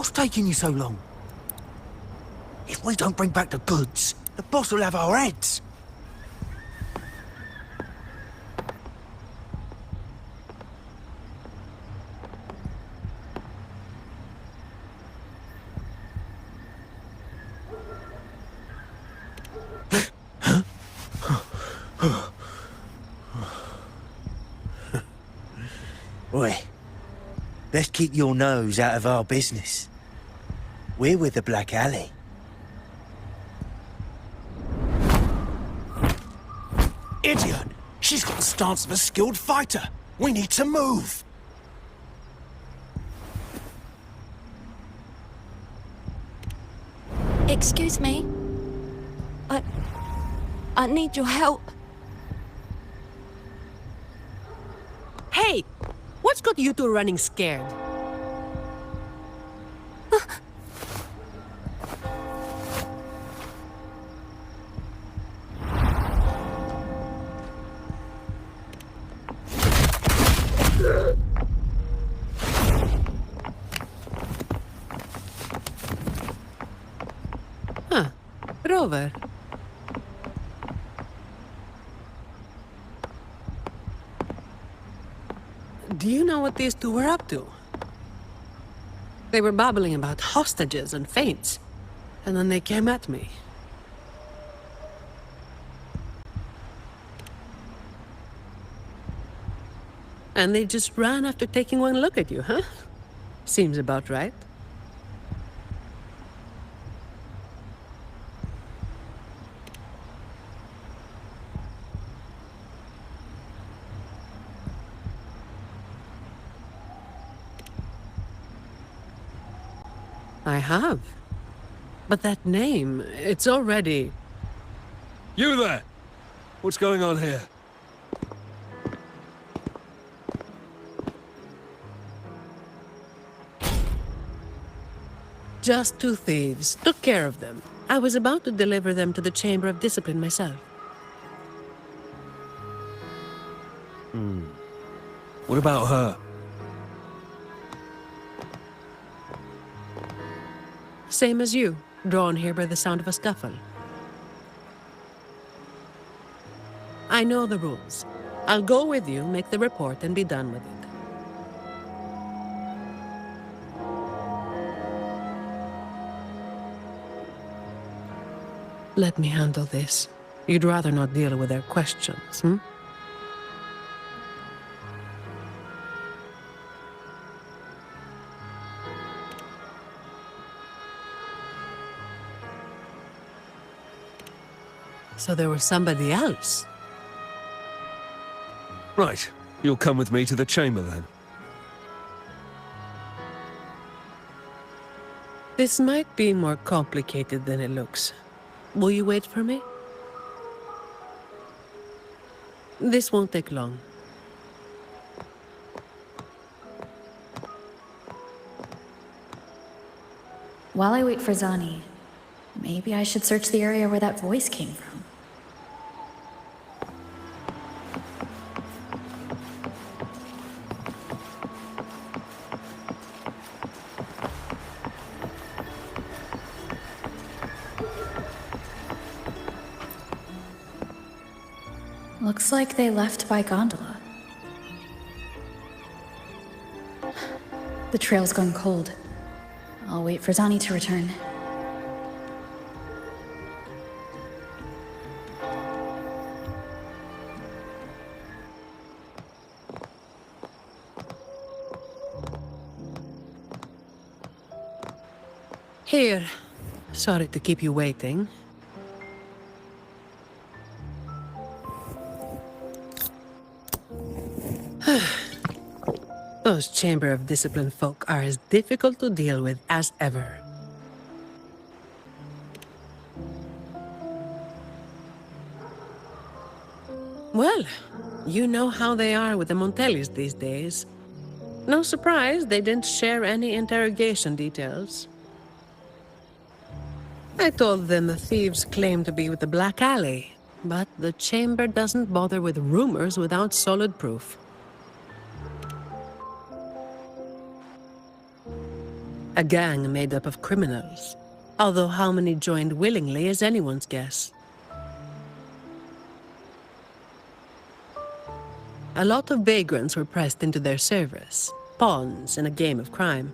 What's taking you so long? If we don't bring back the goods, the boss will have our heads. Oi, let's keep your nose out of our business. We're with the Black Alley. Idiot! She's got the stance of a skilled fighter. We need to move. Excuse me. I need your help. Hey! What's got you two running scared? Huh. Rover. Do you know what these two were up to? They were babbling about hostages and feints, and then they came at me. And they just ran after taking one look at you, huh? Seems about right. I have. But that name, it's already... You there! What's going on here? Just two thieves. Took care of them. I was about to deliver them to the Chamber of Discipline myself. What about her? Same as you, drawn here by the sound of a scuffle. I know the rules. I'll go with you, make the report, and be done with it. Let me handle this. You'd rather not deal with their questions, hmm? So there was somebody else? Right. You'll come with me to the chamber then. This might be more complicated than it looks. Will you wait for me? This won't take long. While I wait for Zani, maybe I should search the area where that voice came from. Looks like they left by gondola. The trail's gone cold. I'll wait for Zani to return. Here. Sorry to keep you waiting. Those Chamber of Discipline folk are as difficult to deal with as ever. Well, you know how they are with the Montellis these days. No surprise they didn't share any interrogation details. I told them the thieves claimed to be with the Black Alley, but the Chamber doesn't bother with rumors without solid proof. A gang made up of criminals. Although how many joined willingly is anyone's guess. A lot of vagrants were pressed into their service, pawns in a game of crime.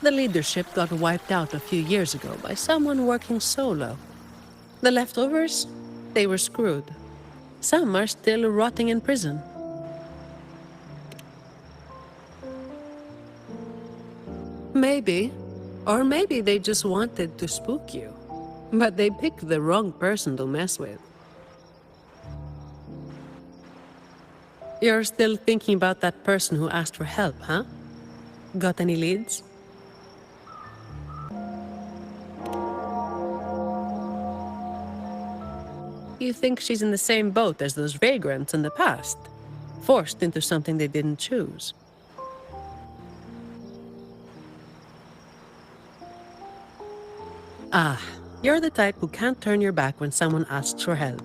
The leadership got wiped out a few years ago by someone working solo. The leftovers? They were screwed. Some are still rotting in prison. Maybe. Or maybe they just wanted to spook you. But they picked the wrong person to mess with. You're still thinking about that person who asked for help, huh? Got any leads? You think she's in the same boat as those vagrants in the past? Forced into something they didn't choose. Ah, you're the type who can't turn your back when someone asks for help.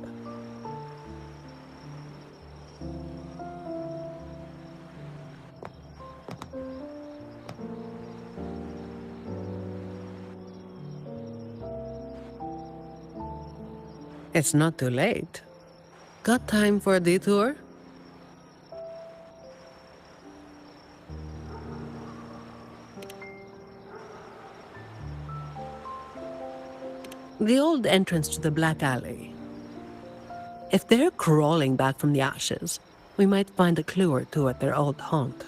It's not too late. Got time for a detour? The old entrance to the Black Alley. If they're crawling back from the ashes, we might find a clue or two at their old haunt.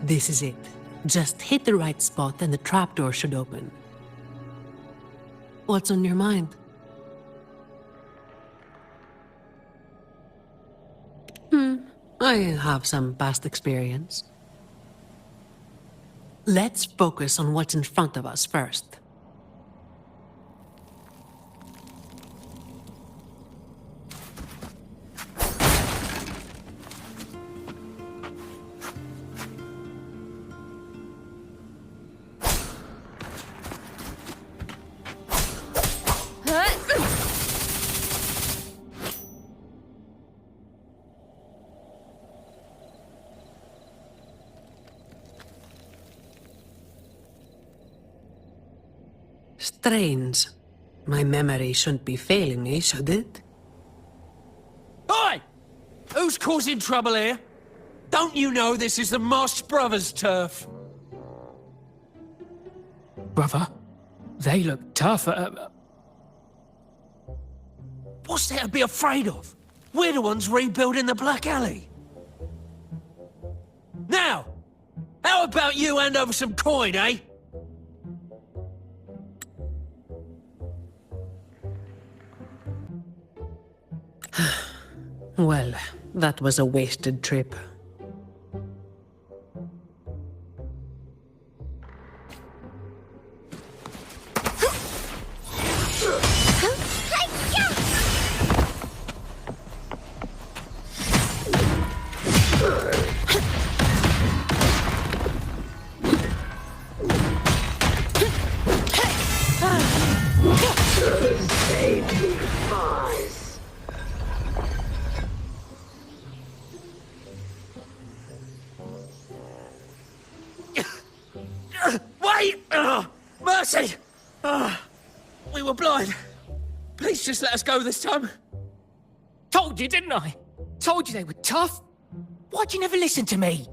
This is it. Just hit the right spot and the trapdoor should open. What's on your mind? I have some past experience. Let's focus on what's in front of us first. Strange. My memory shouldn't be failing me, should it? Oi! Who's causing trouble here? Don't you know this is the Moss Brothers' turf? Brother, they look tough. What's there to be afraid of? We're the ones rebuilding the Black Alley. Now, how about you hand over some coin, eh? Well, that was a wasted trip. Wait! Mercy! We were blind. Please just let us go this time. Told you, didn't I? Told you they were tough. Why'd you never listen to me?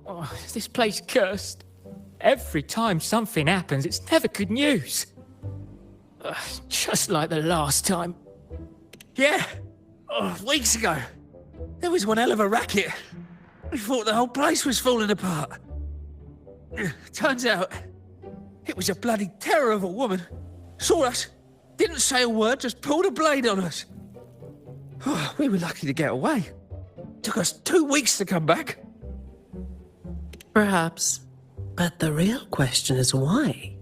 Oh, is this place cursed? Every time something happens, it's never good news. Just like the last time. Yeah. Weeks ago. There was one hell of a racket. We thought the whole place was falling apart. Turns out, it was a bloody terror of a woman. Saw us, didn't say a word, just pulled a blade on us. We were lucky to get away. Took us 2 weeks to come back. Perhaps. But the real question is why?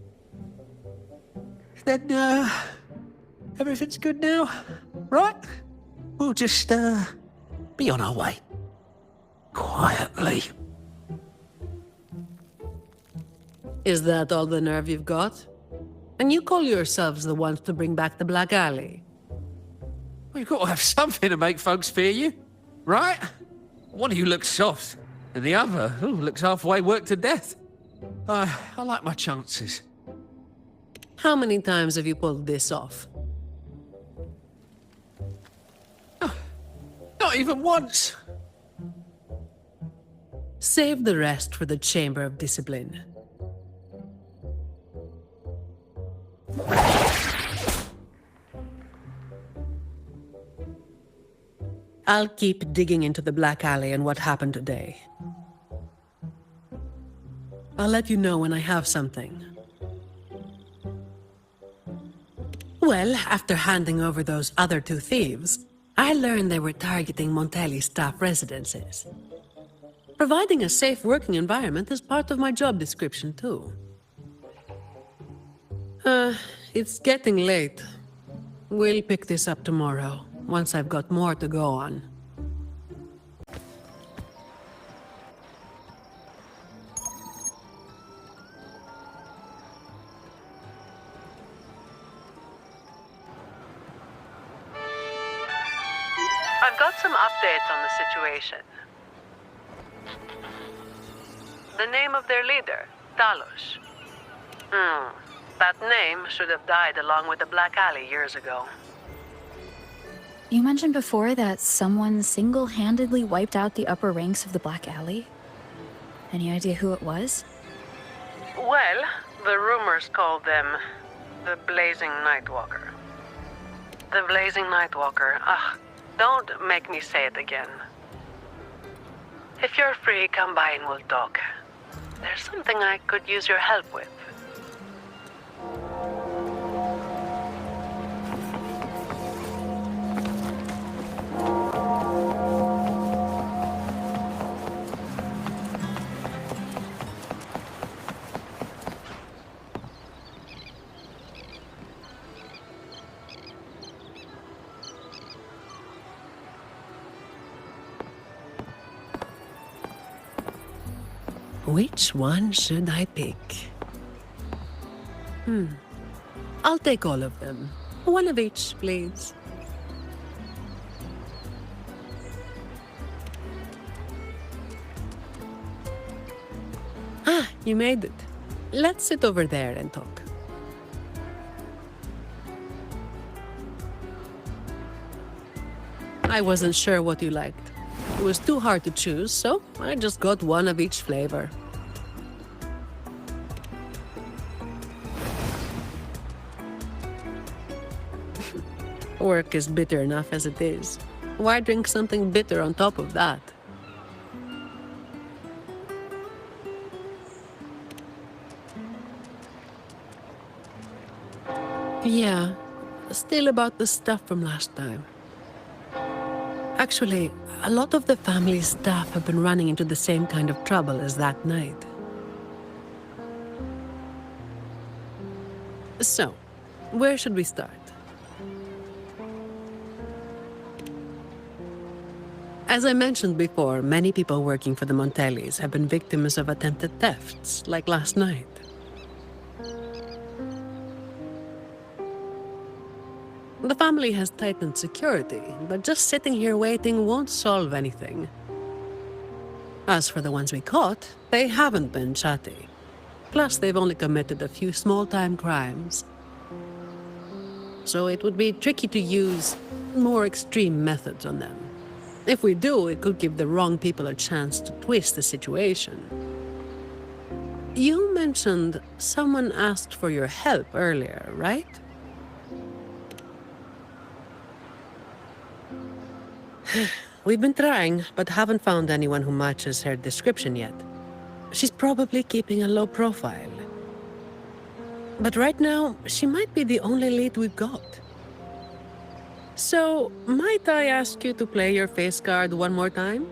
Then, everything's good now, right? We'll just, be on our way. Quietly. Is that all the nerve you've got? And you call yourselves the ones to bring back the Black Alley? Well, you've got to have something to make folks fear you, right? One of you looks soft, and the other looks halfway worked to death. I like my chances. How many times have you pulled this off? Not even once. Save the rest for the Chamber of Discipline. I'll keep digging into the Black Alley and what happened today. I'll let you know when I have something. Well, after handing over those other two thieves, I learned they were targeting Montelli staff residences. Providing a safe working environment is part of my job description, too. It's getting late. We'll pick this up tomorrow, once I've got more to go on. I've got some updates on the situation. The name of their leader, Talos. That name should have died along with the Black Alley years ago. You mentioned before that someone single-handedly wiped out the upper ranks of the Black Alley. Any idea who it was? Well, the rumors called them the Blazing Nightwalker. The Blazing Nightwalker. Don't make me say it again. If you're free, come by and we'll talk. There's something I could use your help with. Which one should I pick? I'll take all of them. One of each, please. You made it. Let's sit over there and talk. I wasn't sure what you liked. It was too hard to choose, so I just got one of each flavor. Work is bitter enough as it is. Why drink something bitter on top of that? Yeah, still about the stuff from last time. Actually, a lot of the family's staff have been running into the same kind of trouble as that night. So, where should we start? As I mentioned before, many people working for the Montellis have been victims of attempted thefts, like last night. The family has tightened security, but just sitting here waiting won't solve anything. As for the ones we caught, they haven't been chatty. Plus, they've only committed a few small-time crimes. So it would be tricky to use more extreme methods on them. If we do, it could give the wrong people a chance to twist the situation. You mentioned someone asked for your help earlier, right? We've been trying, but haven't found anyone who matches her description yet. She's probably keeping a low profile. But right now, she might be the only lead we've got. So, might I ask you to play your face card one more time?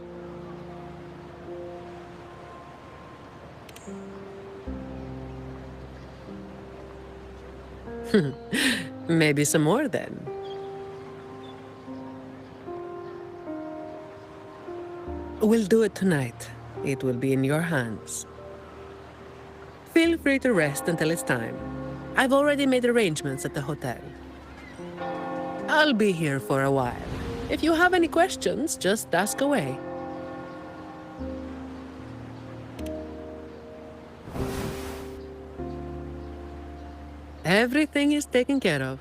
Maybe some more then. We'll do it tonight. It will be in your hands. Feel free to rest until it's time. I've already made arrangements at the hotel. I'll be here for a while. If you have any questions, just ask away. Everything is taken care of.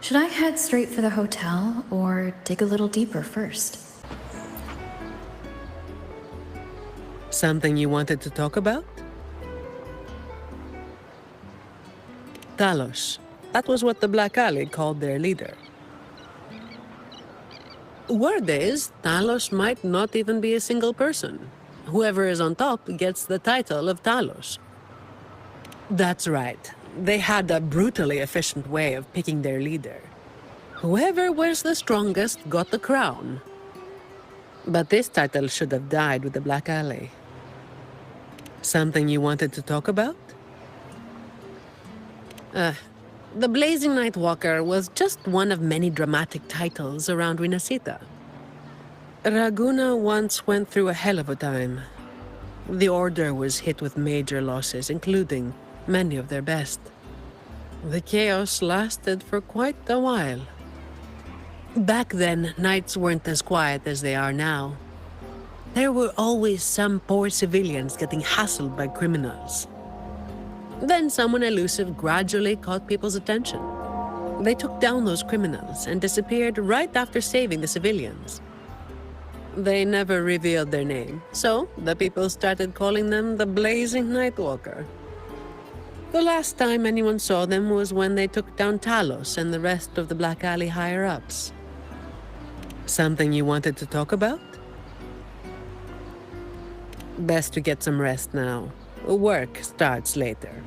Should I head straight for the hotel or dig a little deeper first? Something you wanted to talk about? Talos. That was what the Black Alley called their leader. Word is, Talos might not even be a single person. Whoever is on top gets the title of Talos. That's right. They had a brutally efficient way of picking their leader. Whoever was the strongest got the crown. But this title should have died with the Black Alley. Something you wanted to talk about? The Blazing Nightwalker was just one of many dramatic titles around Rinascita. Raguna once went through a hell of a time. The Order was hit with major losses, including many of their best. The chaos lasted for quite a while. Back then, nights weren't as quiet as they are now. There were always some poor civilians getting hassled by criminals. Then someone elusive gradually caught people's attention. They took down those criminals and disappeared right after saving the civilians. They never revealed their name, so the people started calling them the Blazing Nightwalker. The last time anyone saw them was when they took down Talos and the rest of the Black Alley higher-ups. Something you wanted to talk about? Best to get some rest now. Work starts later.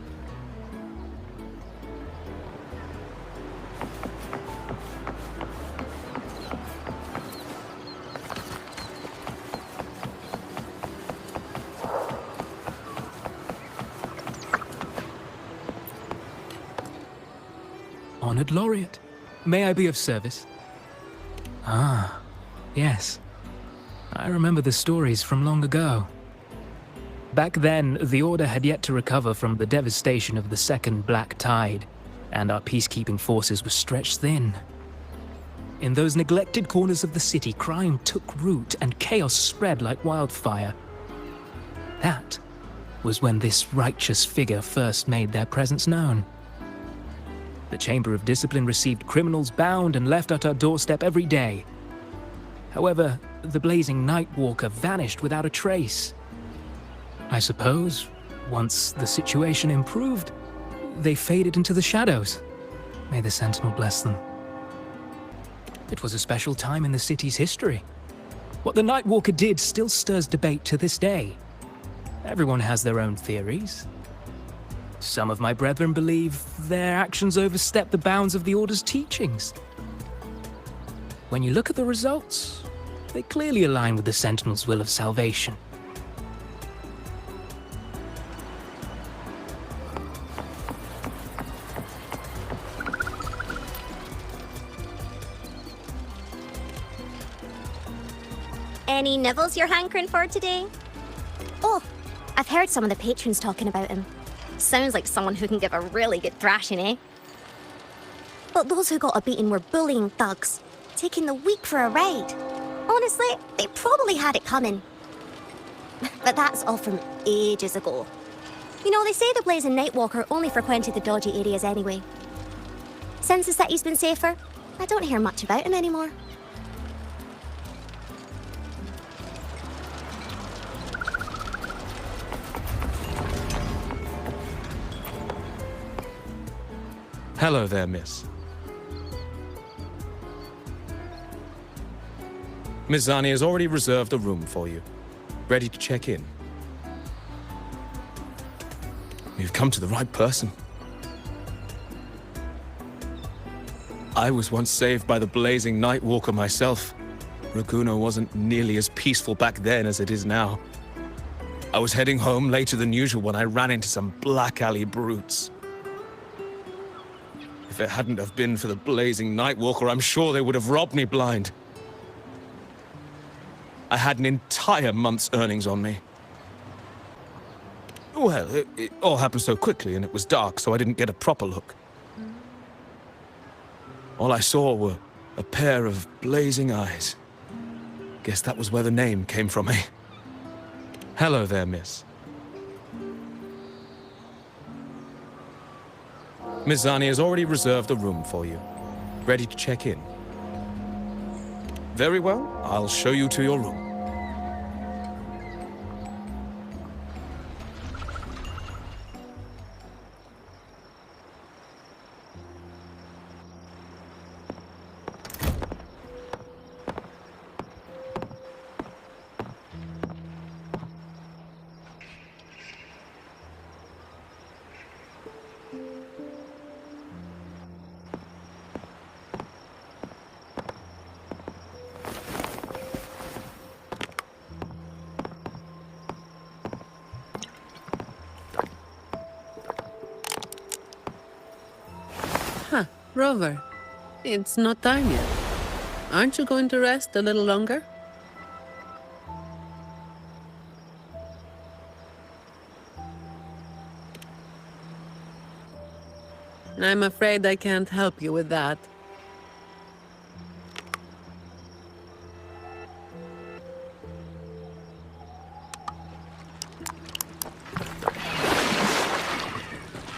Honored Laureate, may I be of service? Ah, yes. I remember the stories from long ago. Back then, the Order had yet to recover from the devastation of the Second Black Tide, and our peacekeeping forces were stretched thin. In those neglected corners of the city, crime took root and chaos spread like wildfire. That was when this righteous figure first made their presence known. The Chamber of Discipline received criminals bound and left at our doorstep every day. However, the Blazing Nightwalker vanished without a trace. I suppose, once the situation improved, they faded into the shadows. May the Sentinel bless them. It was a special time in the city's history. What the Nightwalker did still stirs debate to this day. Everyone has their own theories. Some of my brethren believe their actions overstep the bounds of the Order's teachings. When you look at the results, they clearly align with the Sentinel's will of salvation. Any nibbles you're hankering for today? Oh, I've heard some of the patrons talking about him. Sounds like someone who can give a really good thrashing, eh? But those who got a beating were bullying thugs, taking the weak for a ride. Honestly, they probably had it coming. But that's all from ages ago. You know, they say the Blazing Nightwalker only frequented the dodgy areas anyway. Since the city's been safer, I don't hear much about him anymore. Hello there, miss. Miss Zani has already reserved a room for you. Ready to check in. You've come to the right person. I was once saved by the Blazing Nightwalker myself. Raguna wasn't nearly as peaceful back then as it is now. I was heading home later than usual when I ran into some black alley brutes. If it hadn't have been for the blazing Nightwalker, I'm sure they would have robbed me blind. I had an entire month's earnings on me. Well, it all happened so quickly and it was dark, so I didn't get a proper look. All I saw were a pair of blazing eyes. Guess that was where the name came from, eh? Hello there, miss. Miss Zani has already reserved a room for you. Ready to check in? Very well, I'll show you to your room. Huh, Rover. It's not time yet. Aren't you going to rest a little longer? I'm afraid I can't help you with that.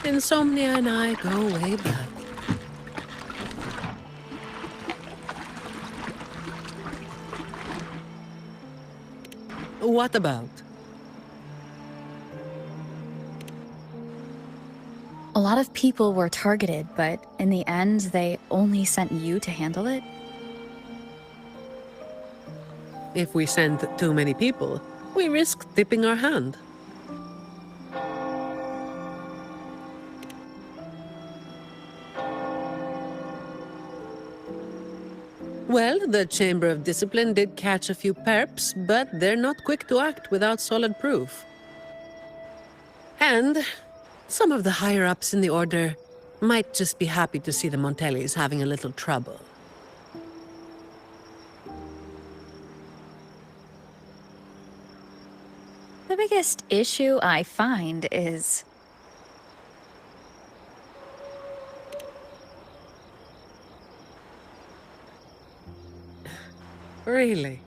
Insomnia and I go way back. What about? A lot of people were targeted, but in the end, they only sent you to handle it? If we send too many people, we risk tipping our hand. Well, the Chamber of Discipline did catch a few perps, but they're not quick to act without solid proof. And some of the higher-ups in the Order might just be happy to see the Montellis having a little trouble. The biggest issue I find is... Really?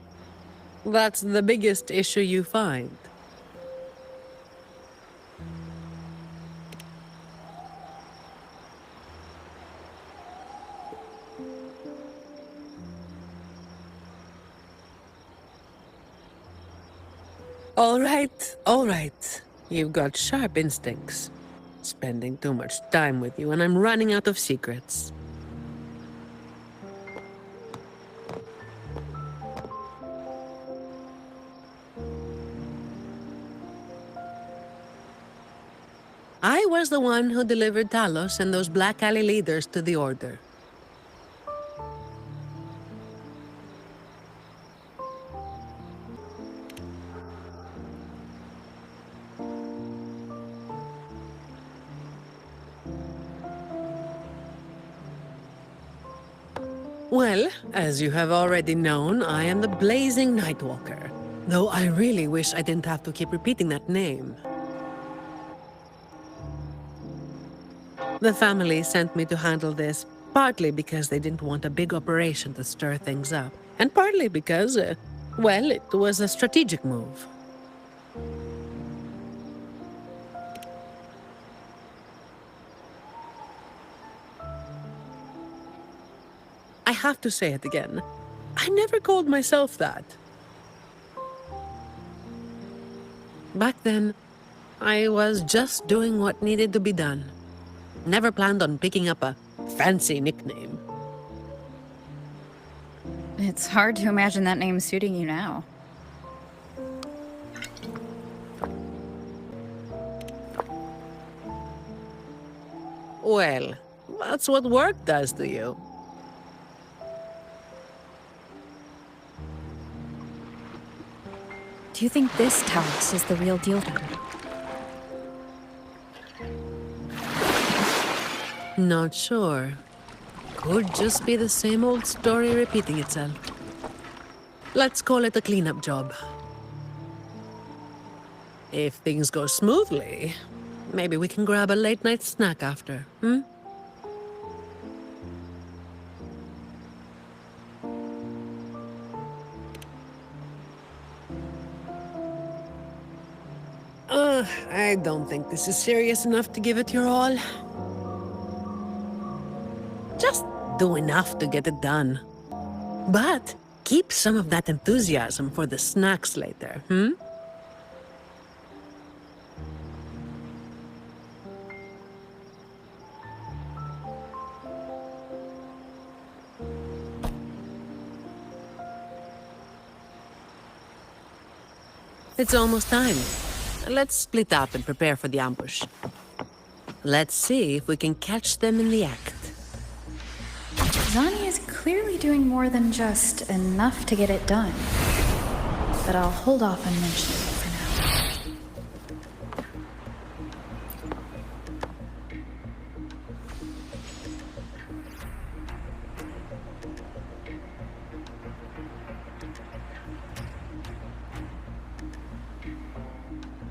That's the biggest issue you find? All right. You've got sharp instincts. Spending too much time with you and I'm running out of secrets. I was the one who delivered Talos and those Black Alley leaders to the Order. Well, as you have already known, I am the Blazing Nightwalker. Though I really wish I didn't have to keep repeating that name. The family sent me to handle this, partly because they didn't want a big operation to stir things up, and partly because, well, it was a strategic move. I have to say it again. I never called myself that. Back then, I was just doing what needed to be done. Never planned on picking up a fancy nickname. It's hard to imagine that name suiting you now. Well, that's what work does to you. Do you think this Talos is the real deal then? Not sure. Could just be the same old story repeating itself. Let's call it a cleanup job. If things go smoothly, maybe we can grab a late-night snack after, hmm? I don't think this is serious enough to give it your all. Just do enough to get it done. But keep some of that enthusiasm for the snacks later, hmm? It's almost time. Let's split up and prepare for the ambush. Let's see if we can catch them in the act. Zani is clearly doing more than just enough to get it done. But I'll hold off on mentioning it for now.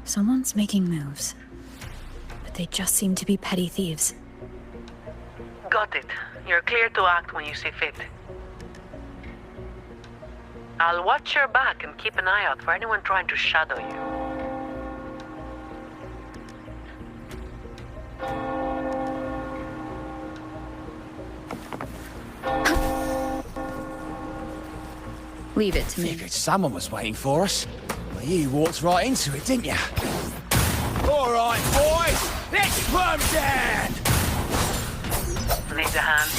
Someone's making moves. But they just seem to be petty thieves. Got it. You're clear to act when you see fit. I'll watch your back and keep an eye out for anyone trying to shadow you. Leave it to me. Figured someone was waiting for us. Well, you walked right into it, didn't you? All right, boys, let's put 'em down. Need a hand?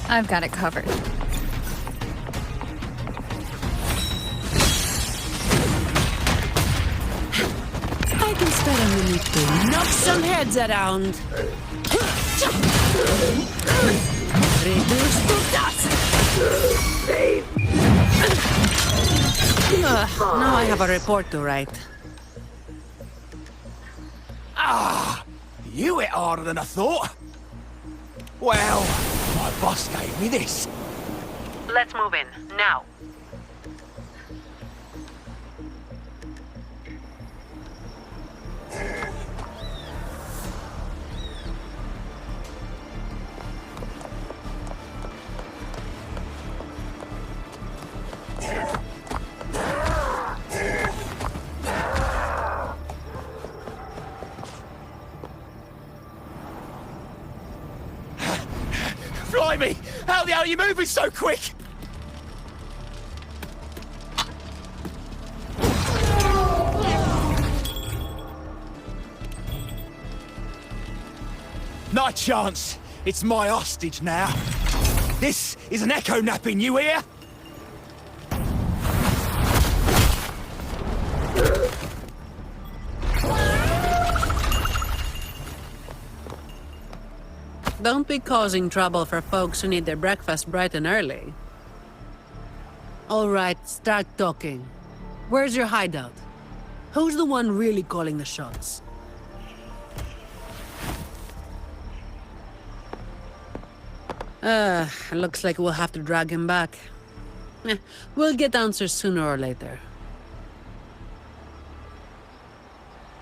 I've got it covered. I can start on the need to knock some heads around. Reduce to dust. Now I have a report to write. You hit harder than I thought. Well, my boss gave me this. Let's move in, now. Blimey, how the hell are you moving so quick? Not a chance. It's my hostage now. This is an echo napping, you hear? Don't be causing trouble for folks who need their breakfast bright and early. All right, start talking. Where's your hideout? Who's the one really calling the shots? Looks like we'll have to drag him back. We'll get answers sooner or later.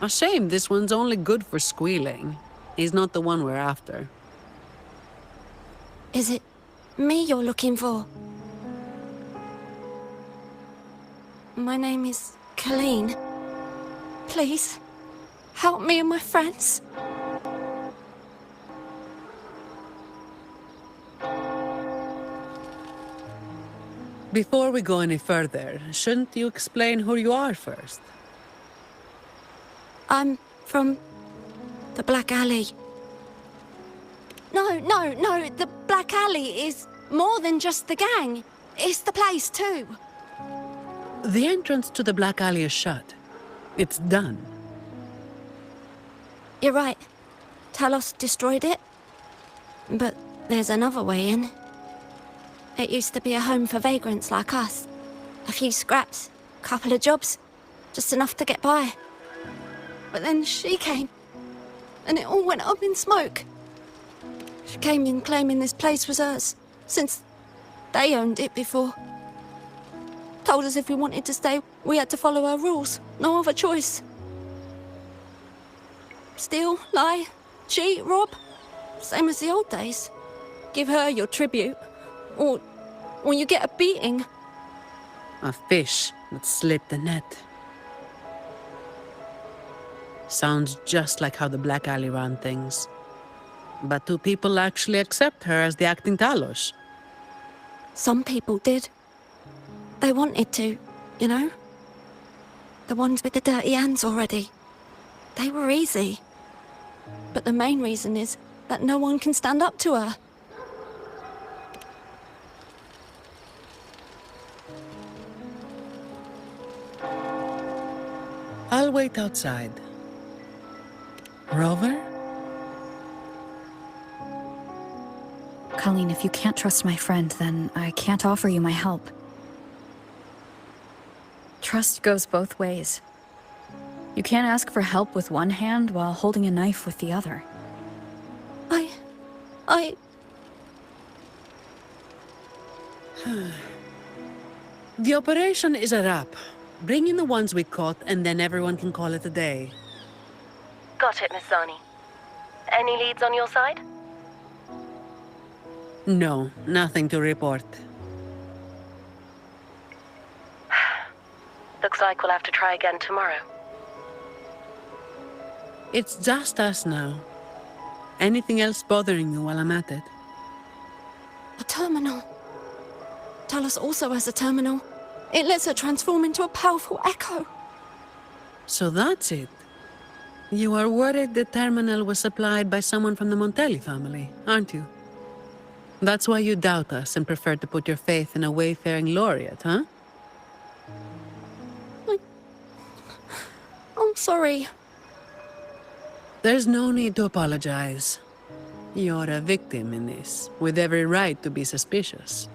A shame this one's only good for squealing. He's not the one we're after. Is it me you're looking for? My name is Colleen. Please, help me and my friends. Before we go any further, shouldn't you explain who you are first? I'm from the Black Alley. No, the Black Alley is more than just the gang. It's the place too. The entrance to the Black Alley is shut. It's done. You're right. Talos destroyed it. But there's another way in. It used to be a home for vagrants like us. A few scraps, couple of jobs, just enough to get by. But then she came, and it all went up in smoke. She came in claiming this place was hers, since they owned it before. Told us if we wanted to stay, we had to follow her rules, no other choice. Steal, lie, cheat, rob, same as the old days. Give her your tribute, or you get a beating. A fish that slipped the net. Sounds just like how the Black Alley ran things. But do people actually accept her as the acting Talos? Some people did. They wanted to, you know? The ones with the dirty hands already. They were easy. But the main reason is that no one can stand up to her. I'll wait outside. Rover? Colleen, if you can't trust my friend, then I can't offer you my help. Trust goes both ways. You can't ask for help with one hand while holding a knife with the other. The operation is a wrap. Bring in the ones we caught, and then everyone can call it a day. Got it, Miss Zani. Any leads on your side? No, nothing to report. Looks like we'll have to try again tomorrow. It's just us now. Anything else bothering you while I'm at it? A terminal. Talos also has a terminal. It lets her transform into a powerful echo. So that's it. You are worried the terminal was supplied by someone from the Montelli family, aren't you? That's why you doubt us and prefer to put your faith in a wayfaring laureate, huh? I'm sorry. There's no need to apologize. You're a victim in this, with every right to be suspicious.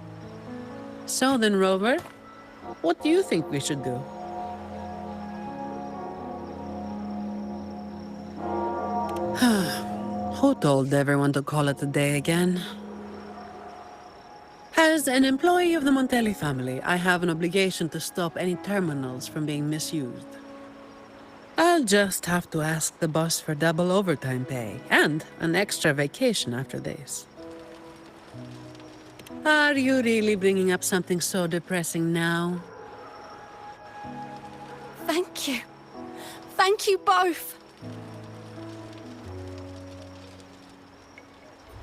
So then, Rover, what do you think we should do? Who told everyone to call it a day again? As an employee of the Montelli family, I have an obligation to stop any terminals from being misused. I'll just have to ask the boss for double overtime pay and an extra vacation after this. Are you really bringing up something so depressing now? Thank you. Thank you both.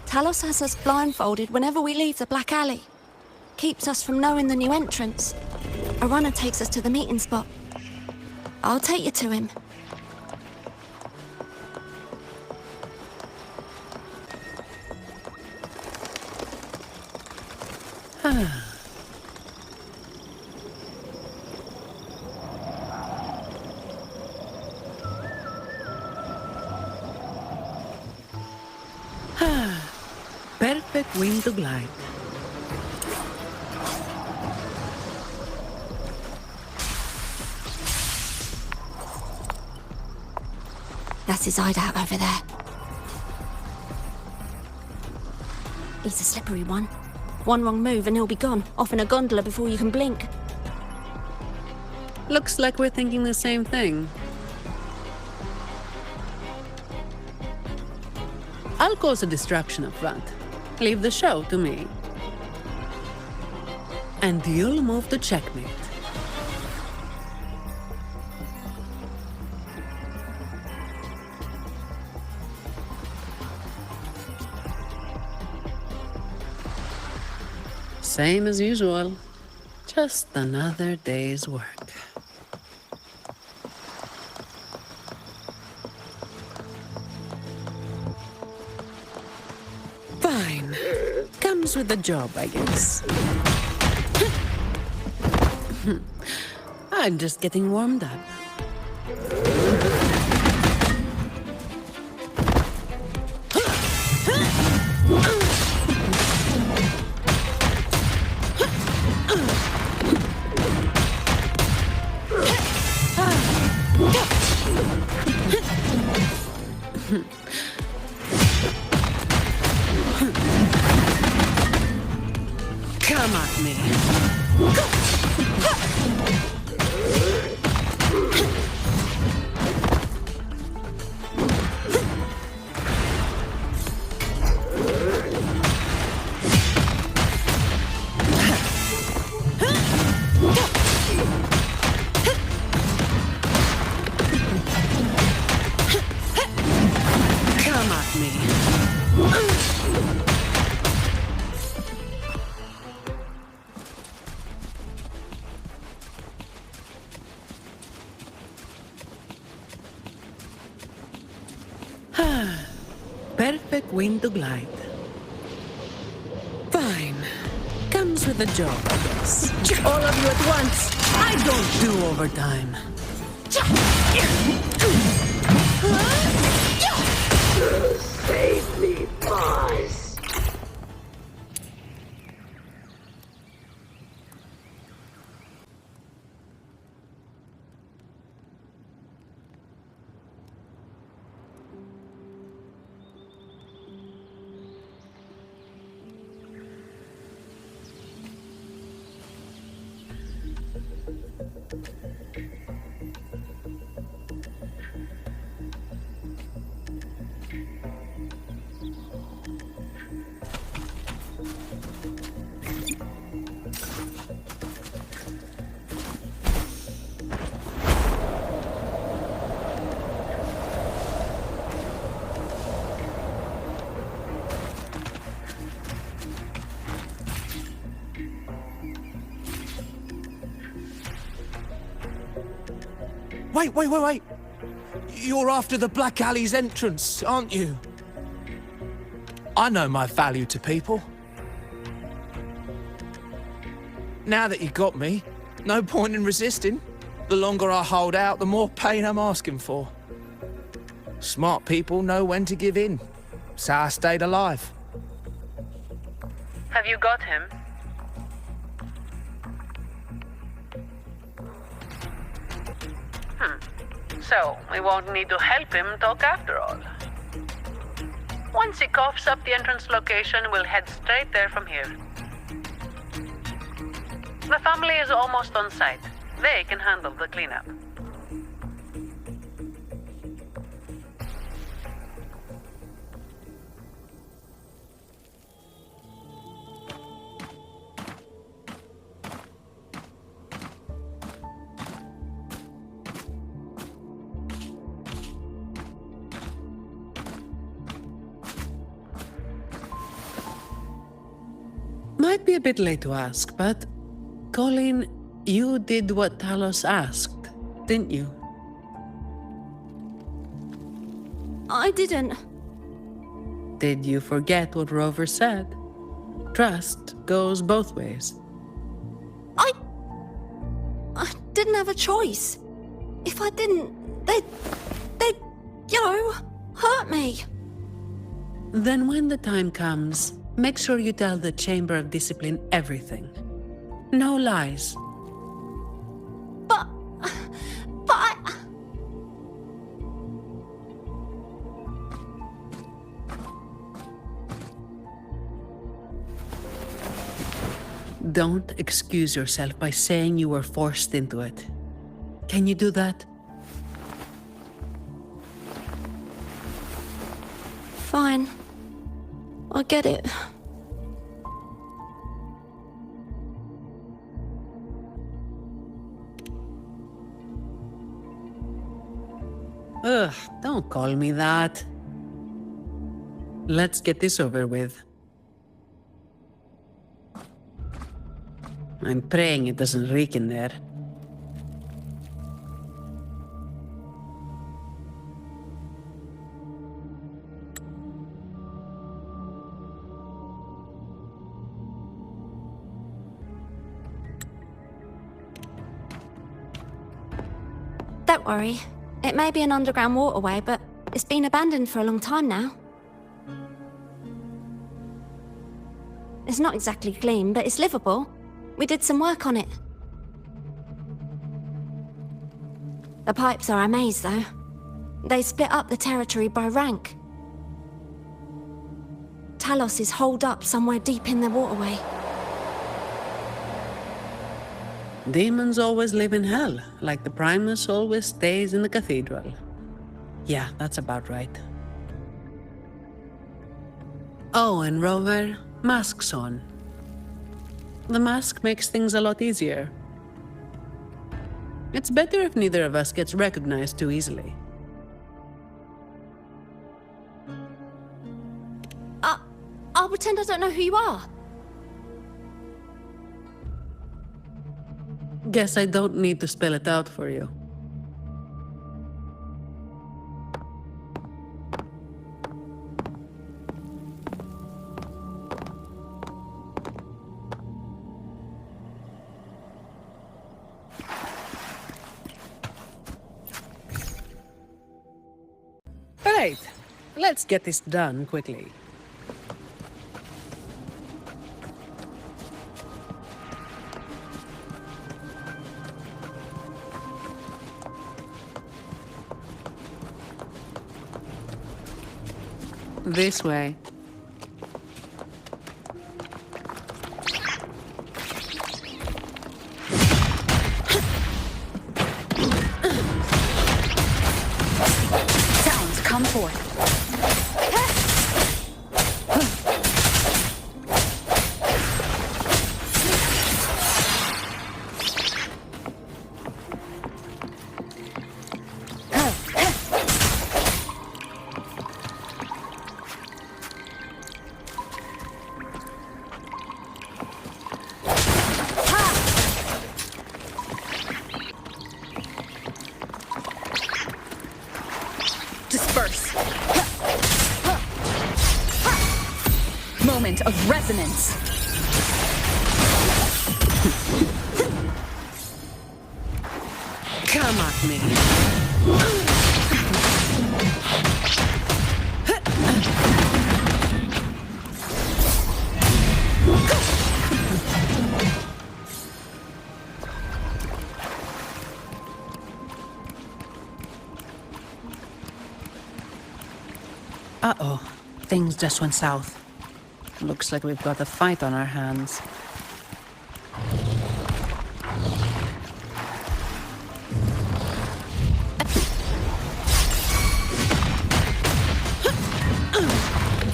Talos has us blindfolded whenever we leave the Black Alley. Keeps us from knowing the new entrance. A runner takes us to the meeting spot. I'll take you to him. Perfect wind to glide. That's his hideout over there. He's a slippery one. One wrong move and he'll be gone, off in a gondola before you can blink. Looks like we're thinking the same thing. I'll cause a distraction up front. Leave the show to me. And you'll move to checkmate. Same as usual. Just another day's work. Fine. Comes with the job, I guess. I'm just getting warmed up. perfect wind to glide. Fine. Comes with the job, I guess. All of you at once. I don't do overtime. Save me, boss. Wait. You're after the Black Alley's entrance, aren't you? I know my value to people. Now that you got me, no point in resisting. The longer I hold out, the more pain I'm asking for. Smart people know when to give in. That's how I stayed alive. Have you got him? So, we won't need to help him talk after all. Once he coughs up the entrance location, we'll head straight there from here. The family is almost on site. They can handle the cleanup. Might be a bit late to ask, but Colin, you did what Talos asked, didn't you? I didn't. Did you forget what Rover said? Trust goes both ways. I didn't have a choice. If I didn't, they'd, hurt me. Then when the time comes, make sure you tell the Chamber of Discipline everything. No lies. But I... Don't excuse yourself by saying you were forced into it. Can you do that? Fine. I get it. Ugh, don't call me that. Let's get this over with. I'm praying it doesn't reek in there. Don't worry. It may be an underground waterway, but it's been abandoned for a long time now. It's not exactly clean, but it's livable. We did some work on it. The pipes are a maze, though. They split up the territory by rank. Talos is holed up somewhere deep in the waterway. Demons always live in hell, like the Primus always stays in the cathedral. Yeah, that's about right. Oh, and Rover, mask's on. The mask makes things a lot easier. It's better if neither of us gets recognized too easily. I'll pretend I don't know who you are. Guess I don't need to spell it out for you. Right. Let's get this done quickly. This way. Sounds come forth. Disperse. Moment of resonance. Come at me. Uh-oh. Things just went south. Looks like we've got a fight on our hands.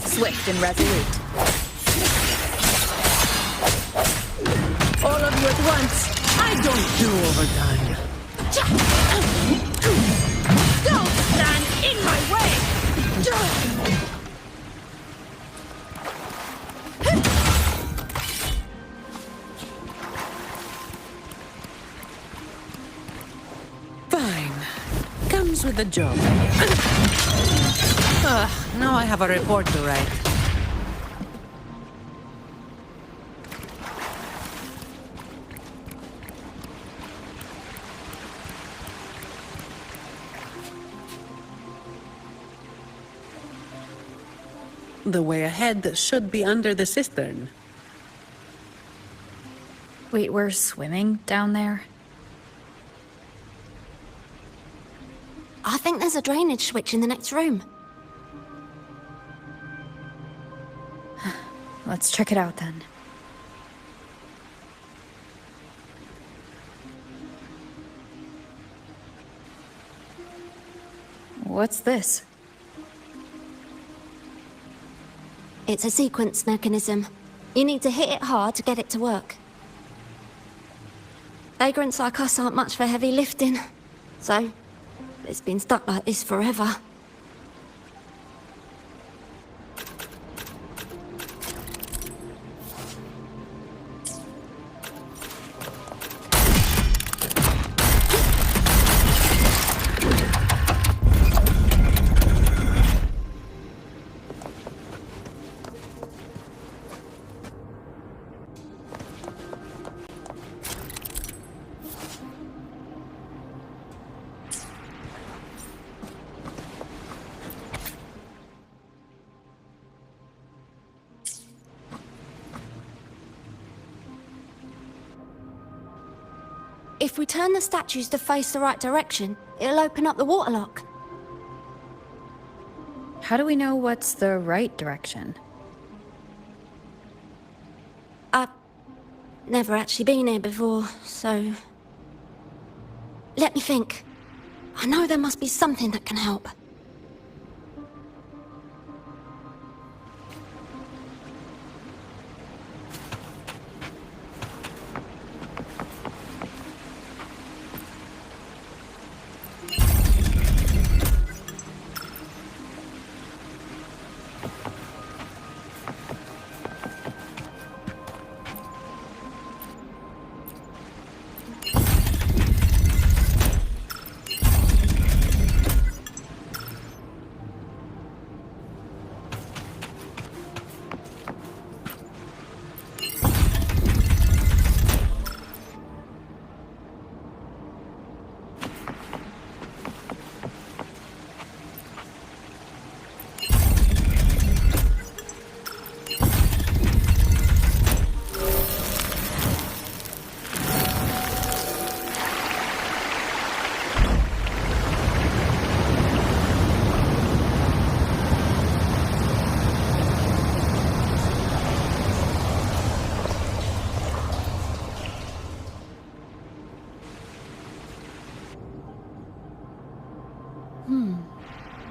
Swift and resolute. All of you at once! I don't do overtime. Don't stand in my way! Fine. Comes with the job. Now I have a report to write. The way ahead should be under the cistern. Wait, we're swimming down there? I think there's a drainage switch in the next room. Let's check it out then. What's this? It's a sequence mechanism. You need to hit it hard to get it to work. Vagrants like us aren't much for heavy lifting, so it's been stuck like this forever. If we turn the statues to face the right direction, it'll open up the waterlock. How do we know what's the right direction? I've never actually been here before, so... Let me think. I know there must be something that can help.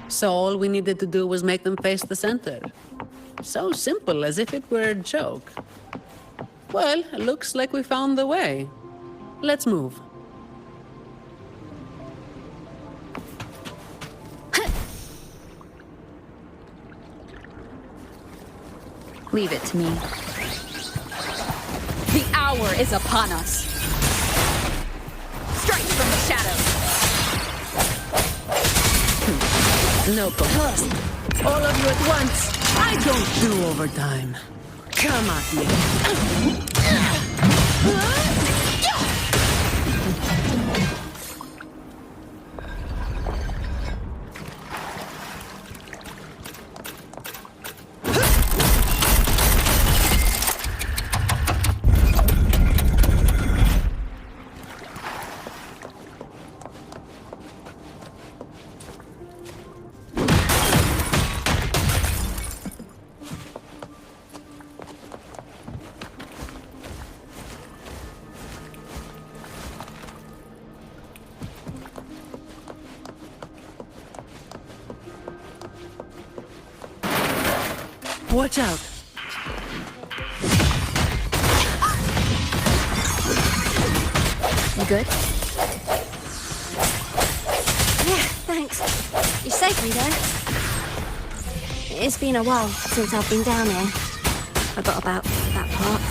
So all we needed to do was make them face the center. So simple, as if it were a joke. Well, looks like we found the way. Let's move. Leave it to me. The hour is upon us. Strike from the shadows. No contest. All of you at once. I don't do overtime. Come at me. Watch out. You good? Yeah, thanks. You saved me there. It's been a while since I've been down here. Forgot about that part.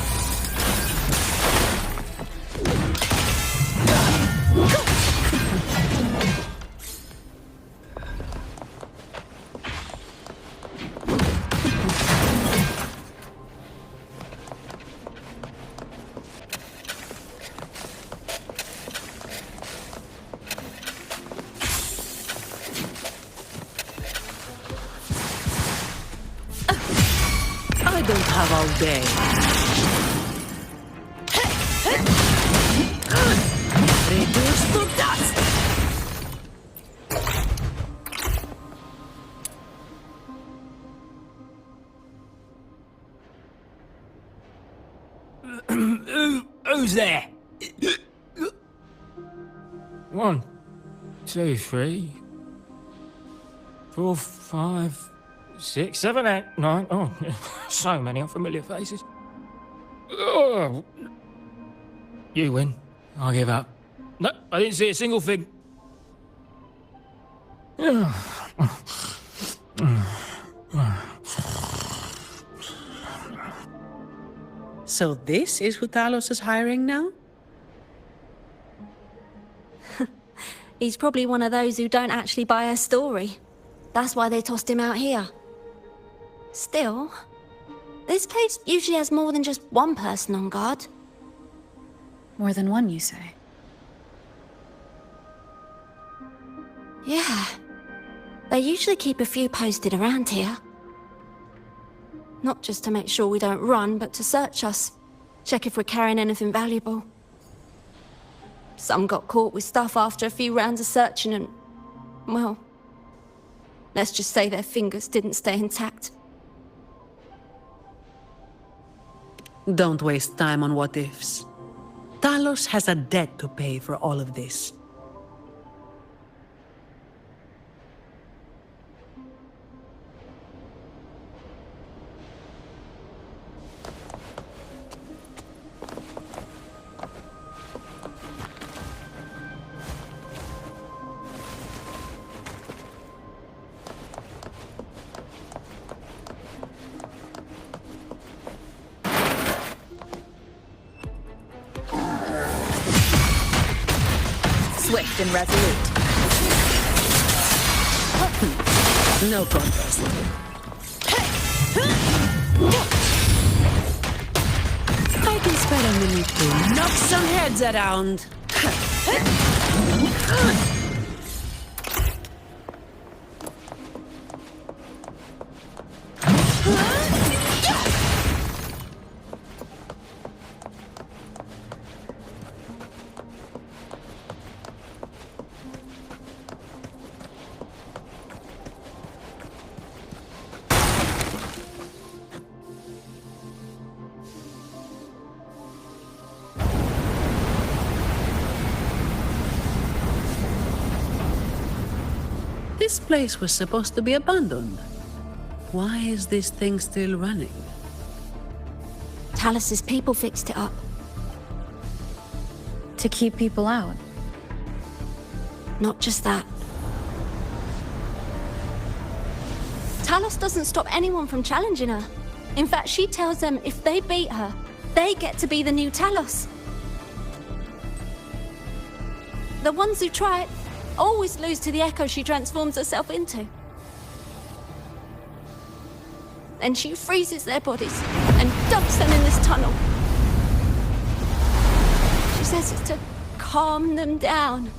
I don't have all day. Reduce to dust! Who's there? 1, 2, 3, 4, 5, 6, 7, 8, 9. Oh, so many unfamiliar faces. Oh. You win. I give up. No, I didn't see a single thing. So this is who Talos is hiring now? He's probably one of those who don't actually buy her story. That's why they tossed him out here. Still, this place usually has more than just one person on guard. More than one, you say? Yeah. They usually keep a few posted around here. Not just to make sure we don't run, but to search us. Check if we're carrying anything valuable. Some got caught with stuff after a few rounds of searching and... well... let's just say their fingers didn't stay intact. Don't waste time on what-ifs. Talos has a debt to pay for all of this. Swift and resolute. No contest. I can spare a minute to knock some heads around. This place was supposed to be abandoned. Why is this thing still running? Talus's people fixed it up. To keep people out. Not just that. Talus doesn't stop anyone from challenging her. In fact, she tells them if they beat her, they get to be the new Talos. The ones who try it always lose to the echo she transforms herself into. Then she freezes their bodies and dumps them in this tunnel. She says it's to calm them down.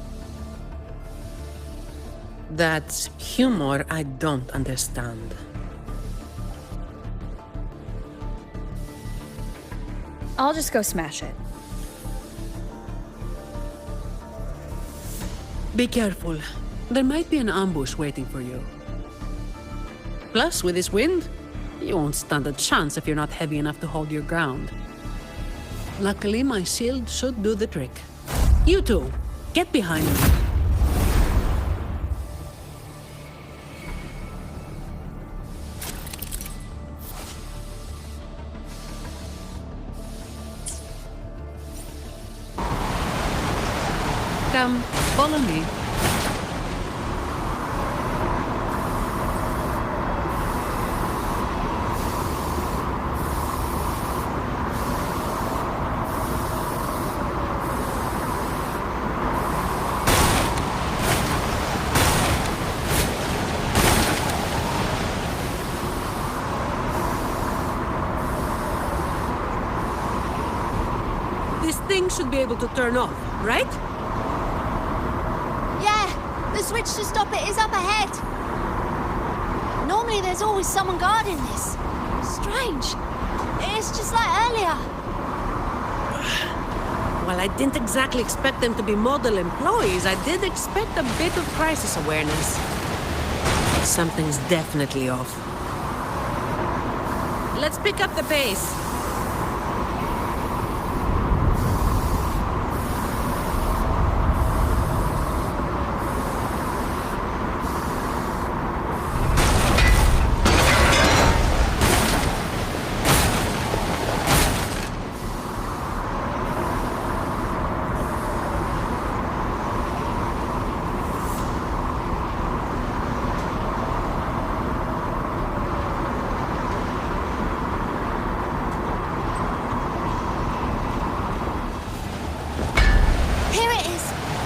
That's humor I don't understand. I'll just go smash it. Be careful. There might be an ambush waiting for you. Plus, with this wind, you won't stand a chance if you're not heavy enough to hold your ground. Luckily, my shield should do the trick. You two, get behind me. Come, follow me. This thing should be able to turn off, right? Yeah, the switch to stop it is up ahead. Normally there's always someone guarding this. Strange. It's just like earlier. Well, I didn't exactly expect them to be model employees. I did expect a bit of crisis awareness. Something's definitely off. Let's pick up the pace.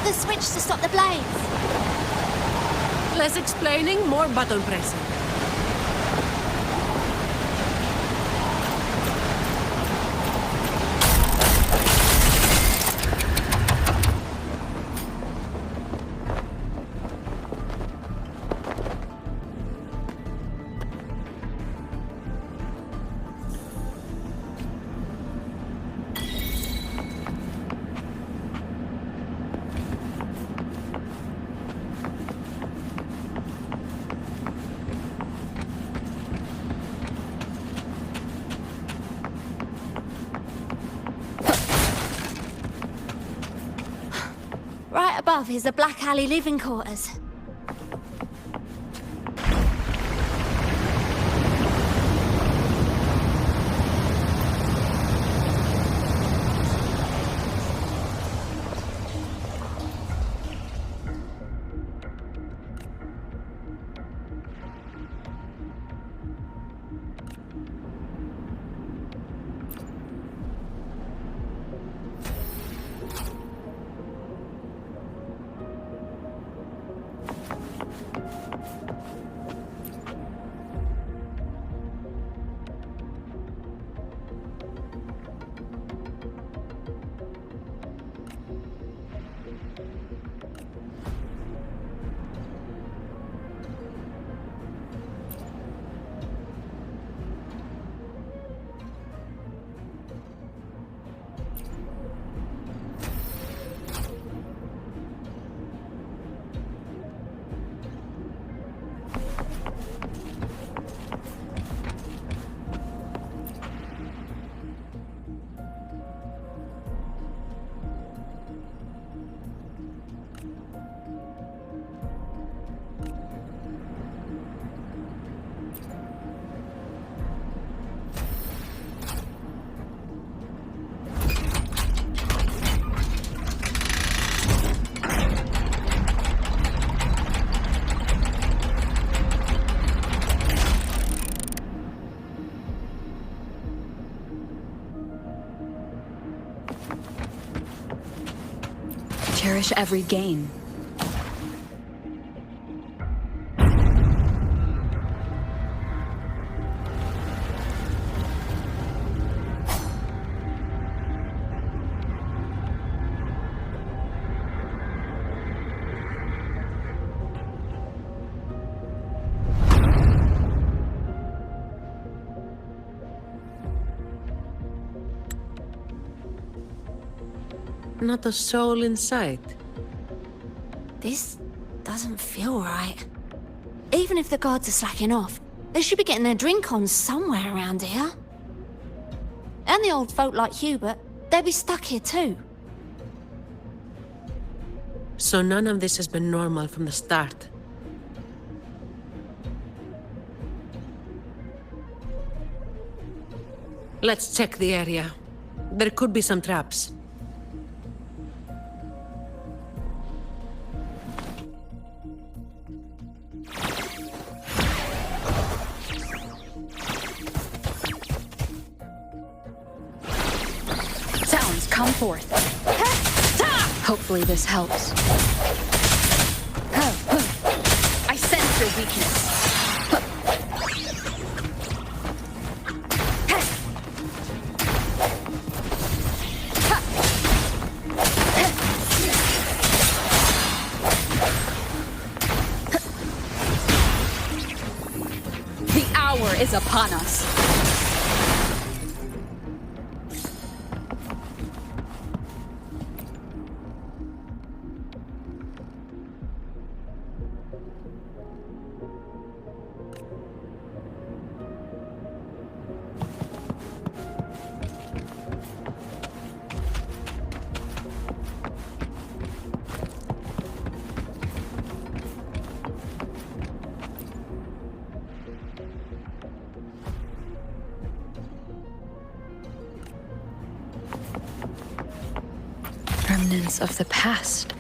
The switch to stop the blades. Less explaining, more button pressing. Right above is the Black Alley living quarters. cherish every gain. Not a soul in sight. This doesn't feel right. Even if the guards are slacking off, they should be getting their drink on somewhere around here. And the old folk like Hubert, they'd be stuck here too. So none of this has been normal from the start. Let's check the area. There could be some traps. Sounds, come forth. Hopefully this helps. I sense your weakness. The hour is upon us. Remnants of the past.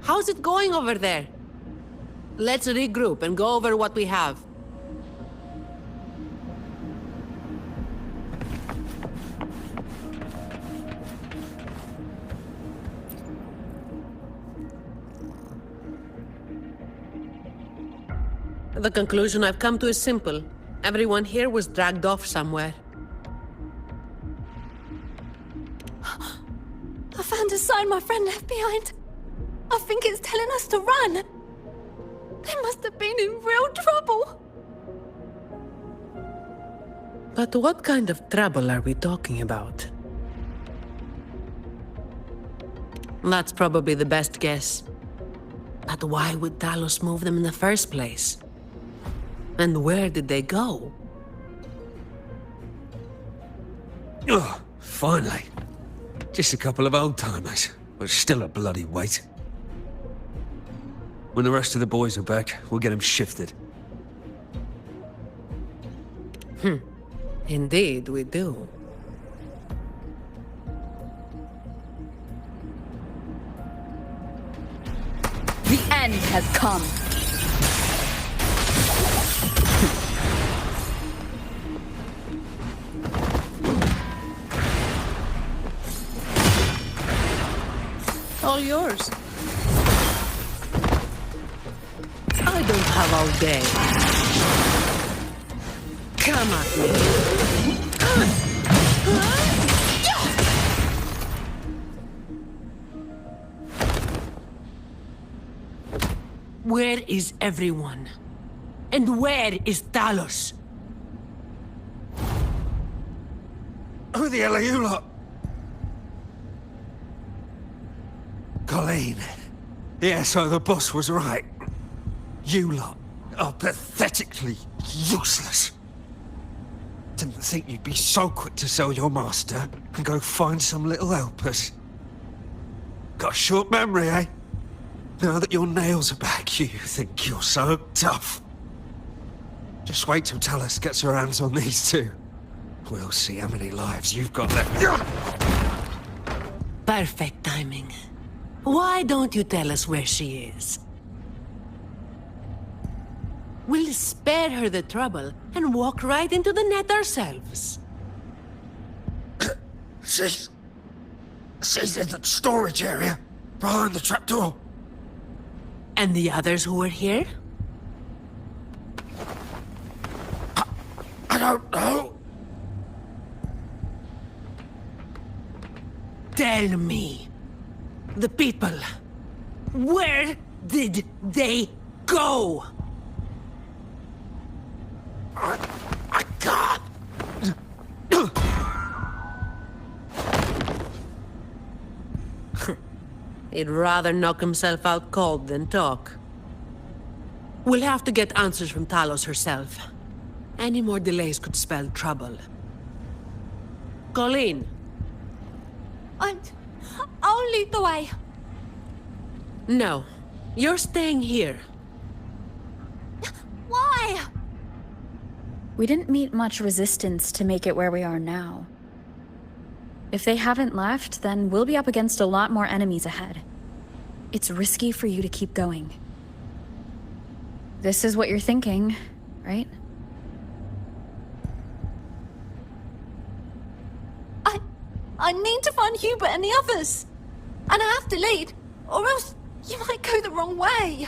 How's it going over there? Let's regroup and go over what we have. The conclusion I've come to is simple. Everyone here was dragged off somewhere. I found a sign my friend left behind. I think it's telling us to run. They must have been in real trouble. But what kind of trouble are we talking about? That's probably the best guess. But why would Talos move them in the first place? And where did they go? Oh, finally. Just a couple of old-timers, but still a bloody weight. When the rest of the boys are back, we'll get them shifted. Indeed, we do. The end has come. All yours. I don't have all day. Come at me. Where is everyone? And where is Talos? Who the hell are you lot? Colleen. Yeah, so the boss was right. You lot are pathetically useless. Didn't think you'd be so quick to sell your master and go find some little helpers. Got a short memory, eh? Now that your nails are back, you think you're so tough. Just wait till Talos gets her hands on these two. We'll see how many lives you've got left. Perfect timing. Why don't you tell us where she is? We'll spare her the trouble and walk right into the net ourselves. She's in the storage area, behind the trapdoor. And the others who were here? I don't know. Tell me. The people. Where did they go? I can't. He'd rather knock himself out cold than talk. We'll have to get answers from Talos herself. Any more delays could spell trouble. Colleen. I'll lead the way. No. You're staying here. Why? We didn't meet much resistance to make it where we are now. If they haven't left, then we'll be up against a lot more enemies ahead. It's risky for you to keep going. This is what you're thinking, right? I need to find Hubert and the others. And I have to lead, or else you might go the wrong way.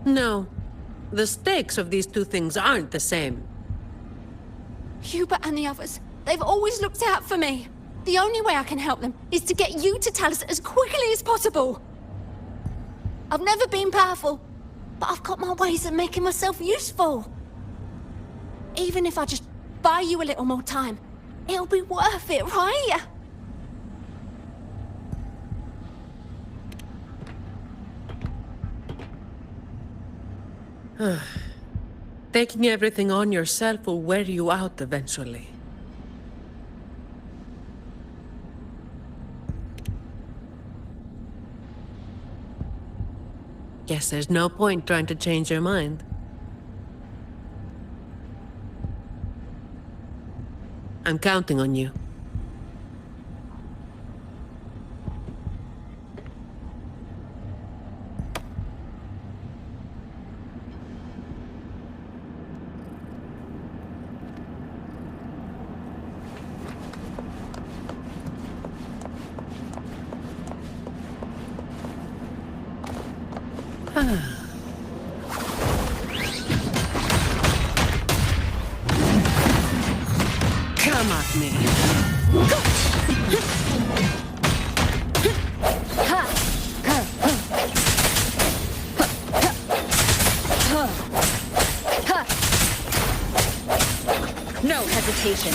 No. The stakes of these two things aren't the same. Hubert and the others, they've always looked out for me. The only way I can help them is to get you to Talos as quickly as possible. I've never been powerful, but I've got my ways of making myself useful. Even if I just buy you a little more time, it'll be worth it, right? Taking everything on yourself will wear you out eventually. Guess there's no point trying to change your mind. I'm counting on you. Come at me. No hesitation.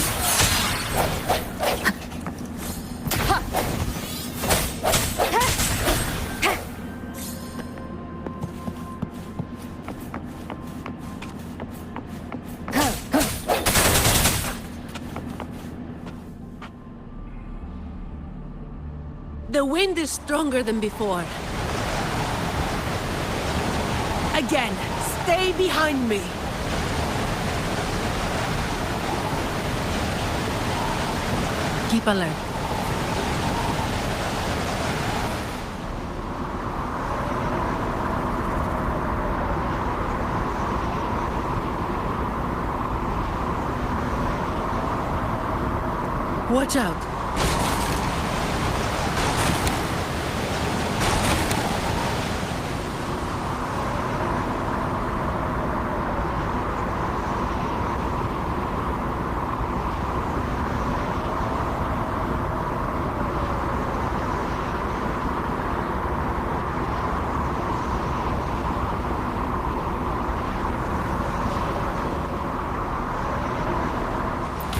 The wind is stronger than before. Again, stay behind me. Keep alert. Watch out.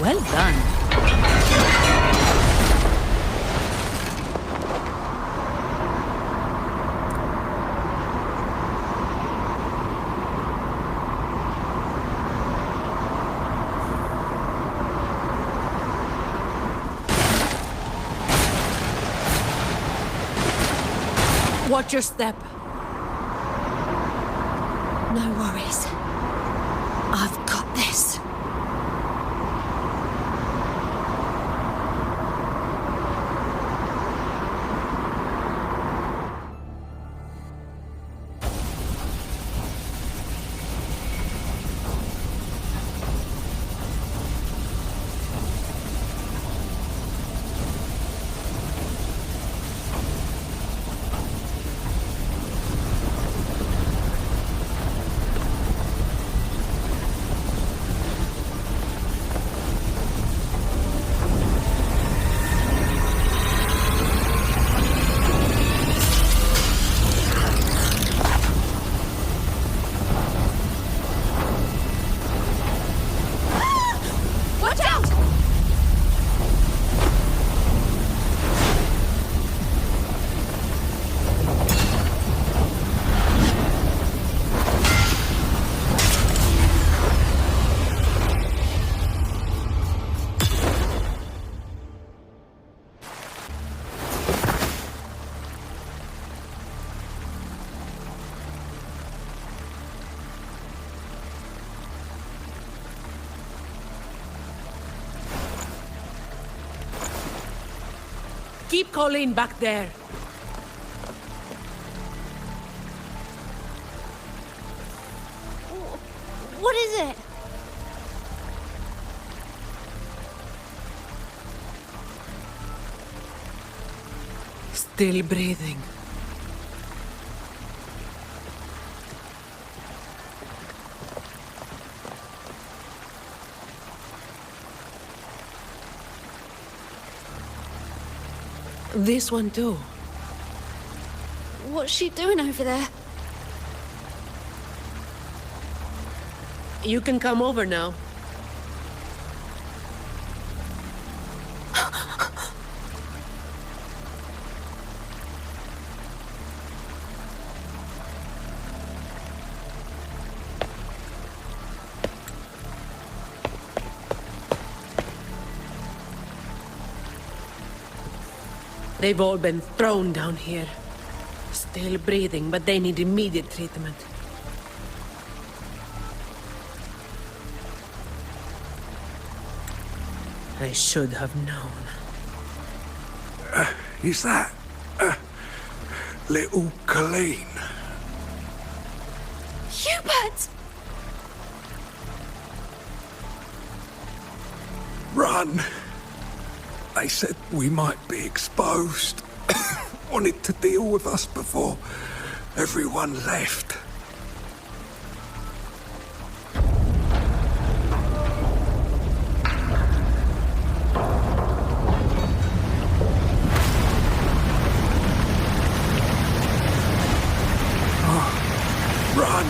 Well done. Watch your step. No worries. I've got this. Watch out! Keep Colleen back there. What is it? Still breathing. This one too. What's she doing over there? You can come over now. They've all been thrown down here. Still breathing, but they need immediate treatment. I should have known. Is that... little Colleen? Hubert! Run! They said we might be exposed. Wanted to deal with us before everyone left. Oh, run!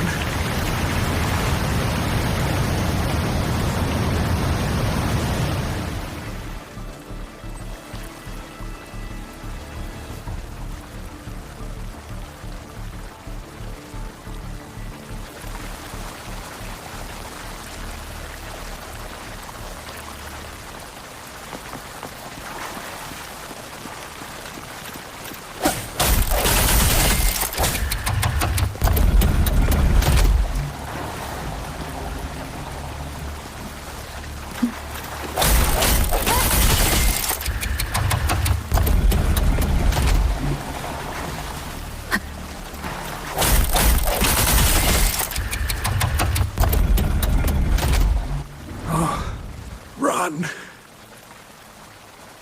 Run.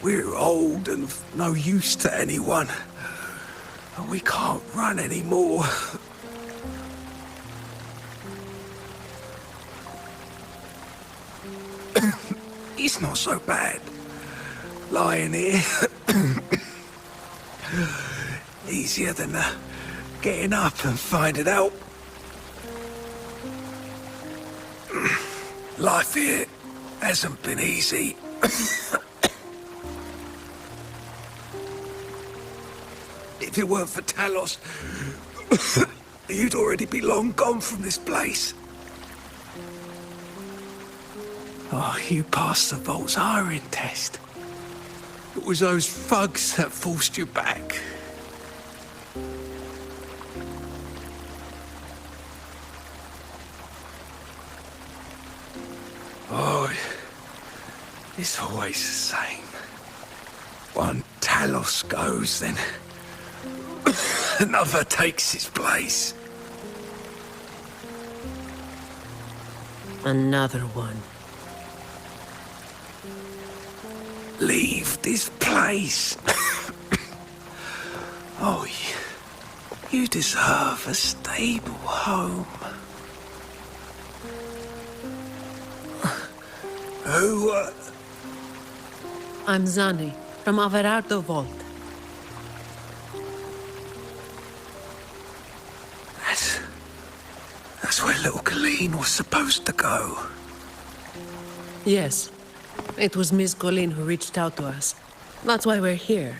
We're old and of no use to anyone. And we can't run anymore. It's not so bad. Lying here. Easier than getting up and finding out. Life here hasn't been easy. If it weren't for Talos, you'd already be long gone from this place. Oh, you passed the Vault's hiring test. It was those thugs that forced you back. always the same. One Talos goes, then another takes his place. Another one. Leave this place. Oh, you deserve a stable home. Who, I'm Zani, from Averardo Vault. That's where little Colleen was supposed to go. Yes. It was Miss Colleen who reached out to us. That's why we're here.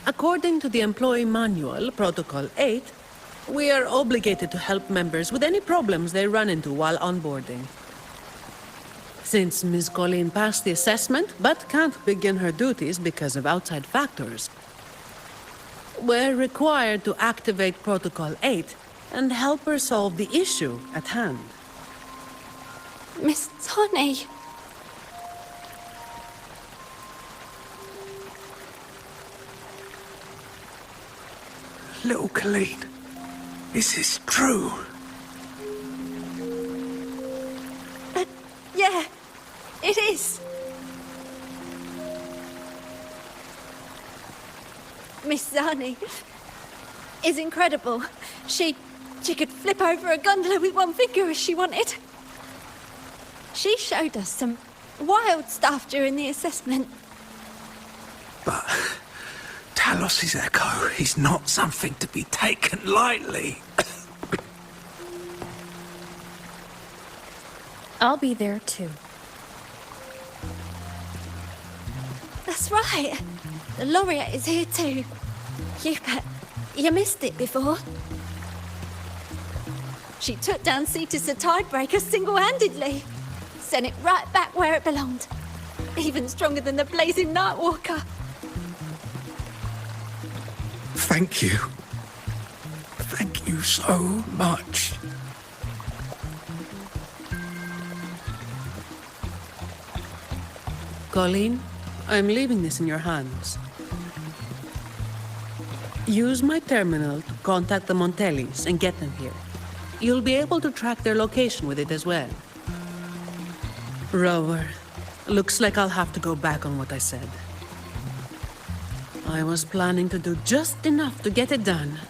According to the Employee Manual, Protocol 8, we are obligated to help members with any problems they run into while onboarding. Since Miss Colleen passed the assessment, but can't begin her duties because of outside factors, we're required to activate Protocol 8 and help her solve the issue at hand. Miss Tony. Little Colleen, is this true? Yeah, it is. Miss Zani is incredible. She could flip over a gondola with one finger if she wanted. She showed us some wild stuff during the assessment. But Talos' echo is not something to be taken lightly. I'll be there too. That's right. The laureate is here too. You missed it before. She took down Cetus the Tidebreaker single-handedly. Sent it right back where it belonged. Even stronger than the blazing Nightwalker. Thank you. Thank you so much. Colleen, I'm leaving this in your hands. Use my terminal to contact the Montellis and get them here. You'll be able to track their location with it as well. Rover, looks like I'll have to go back on what I said. I was planning to do just enough to get it done.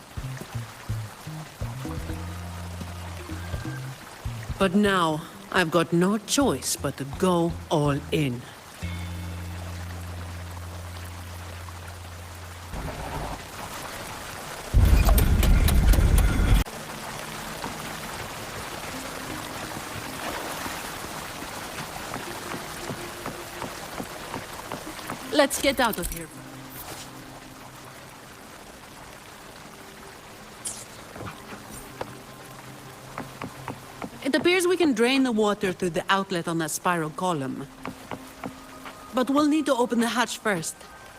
But now, I've got no choice but to go all in. Let's get out of here. It appears we can drain the water through the outlet on that spiral column. But we'll need to open the hatch first.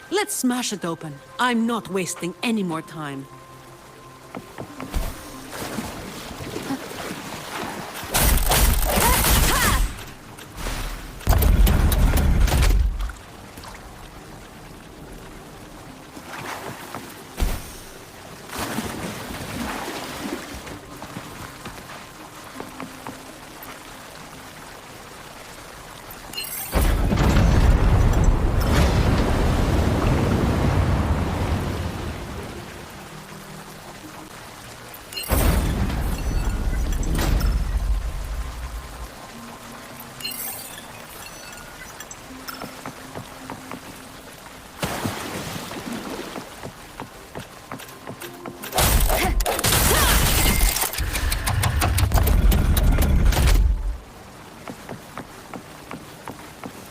Let's smash it open. I'm not wasting any more time.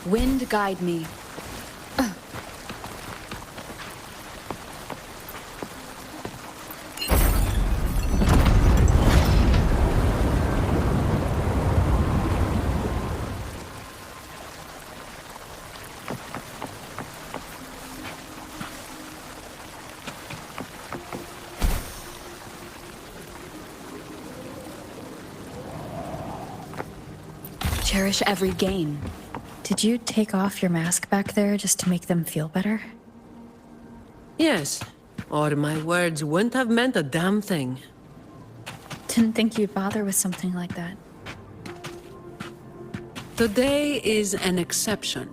Wind guide me. Cherish every gain. Did you take off your mask back there just to make them feel better? Yes, or my words wouldn't have meant a damn thing. Didn't think you'd bother with something like that. Today is an exception.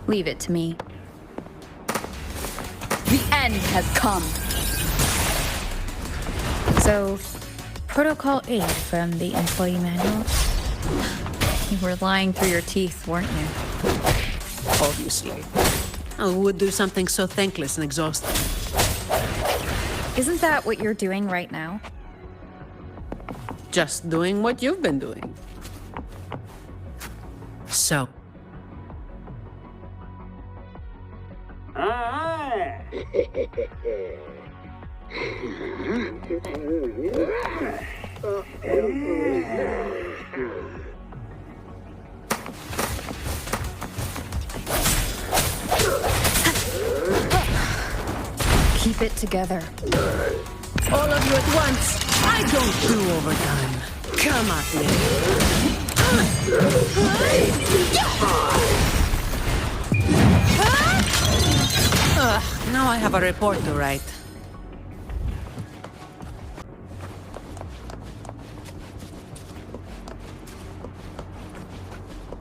Leave it to me. The end has come. So, Protocol 8 from the employee manual? You were lying through your teeth, weren't you? Obviously. Who would do something so thankless and exhausting? Isn't that what you're doing right now? Just doing what you've been doing. So, keep it together. all of you at once. I don't do overtime. Come at me. Now I have a report to write.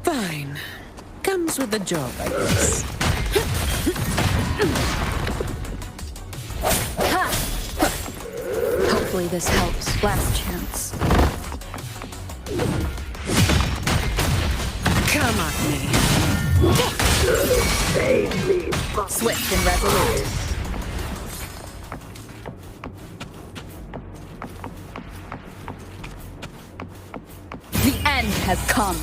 Fine. Comes with the job, I guess. Hopefully this helps. Last chance. Come at me. Save me, Swift and resolute. The end has come.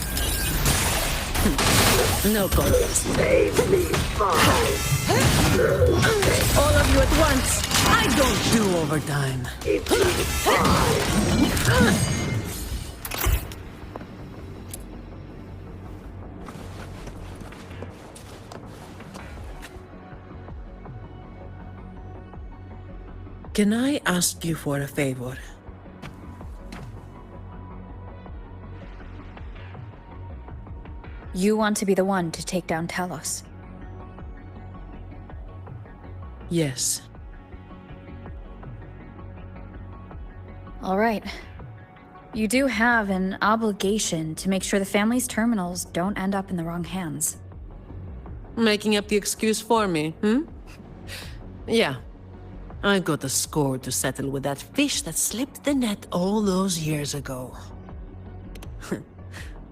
No contest. save me, boss. All of you at once. I don't do overtime. Can I ask you for a favor? You want to be the one to take down Talos. Yes. All right. You do have an obligation to make sure the family's terminals don't end up in the wrong hands. Making up the excuse for me, Yeah. I got a score to settle with that fish that slipped the net all those years ago.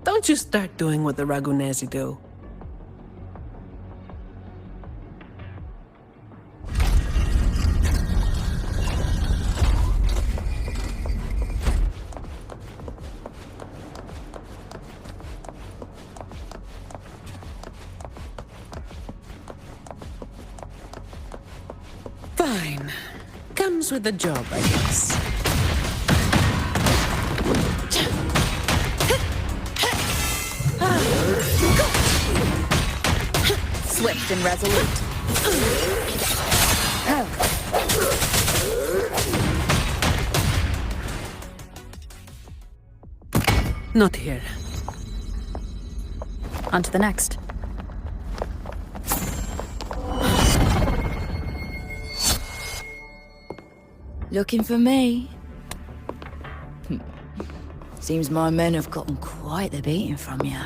Don't you start doing what the Ragunesi do. Fine. Comes with the job, I guess. Swift and resolute. Oh. Not here. On to the next. Looking for me? Seems my men have gotten quite the beating from you.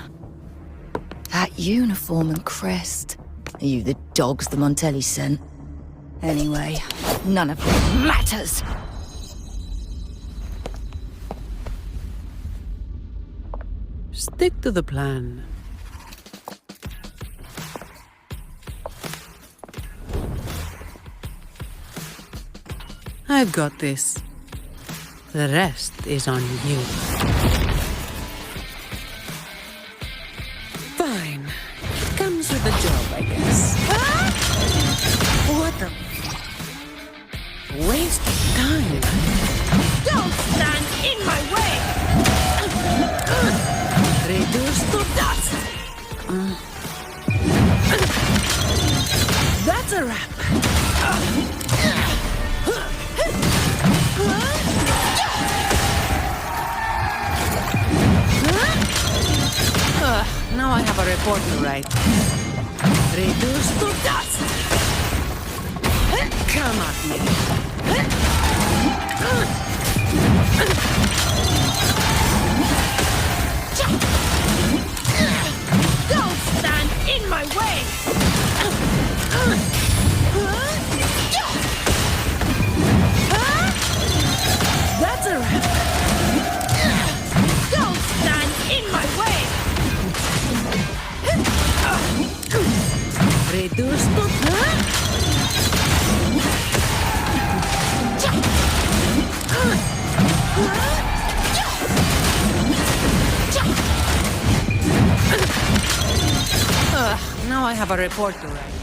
That uniform and crest. Are you the dogs the Montelli sent? Anyway, none of it matters. Stick to the plan. I've got this. The rest is on you. Fine. Comes with the job, I guess. What the... Waste of I have a report to write. Reduced to dust! Come at me. Don't stand in my way! That's a wrap. Don't stand in my way! Reduce to... Now I have a report to write.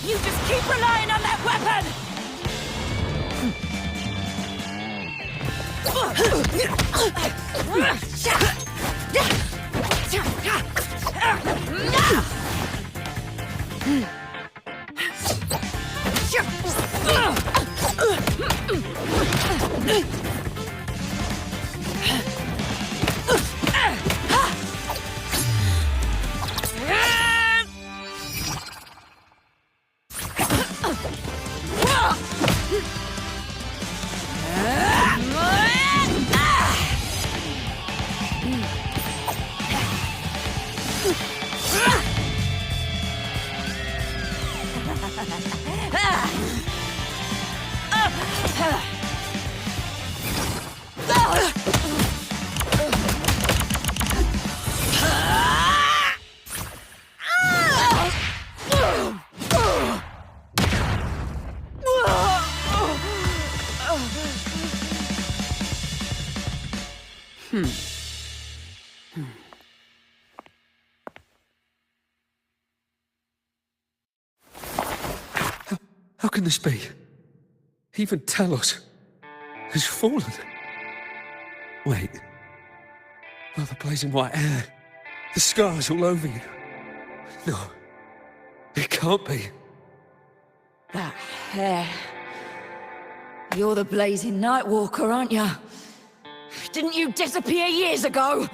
You just keep relying on that weapon! How can this be? Even Talos has fallen. Wait. Oh, the blazing white hair. The scars all over you. No. It can't be. That hair. You're the blazing Nightwalker, aren't you? Didn't you disappear years ago?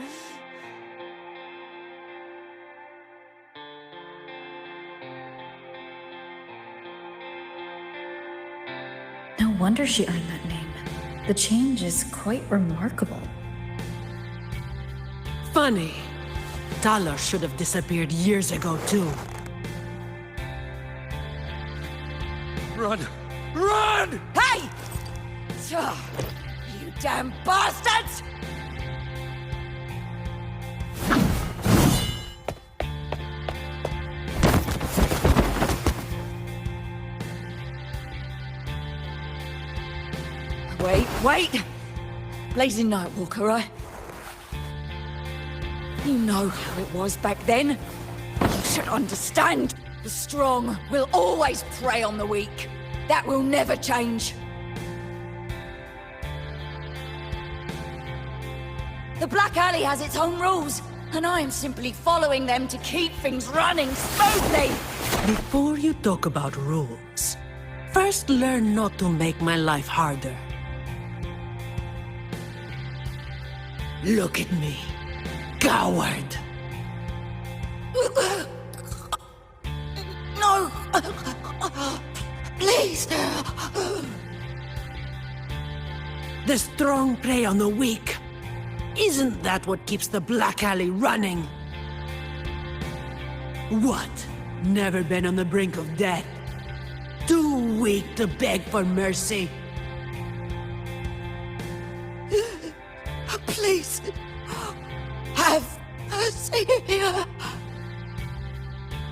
No wonder she earned that name. The change is quite remarkable. Funny. Talos should have disappeared years ago, too. Run! Run! Hey! You damn bastards! Wait! Blazing Nightwalker, right? You know how it was back then. You should understand. The strong will always prey on the weak. That will never change. The Black Alley has its own rules, and I am simply following them to keep things running smoothly. Before you talk about rules, first learn not to make my life harder. Look at me, coward. No! Please! The strong prey on the weak. Isn't that what keeps the Black Alley running? What? Never been on the brink of death? Too weak to beg for mercy? Please! Have mercy!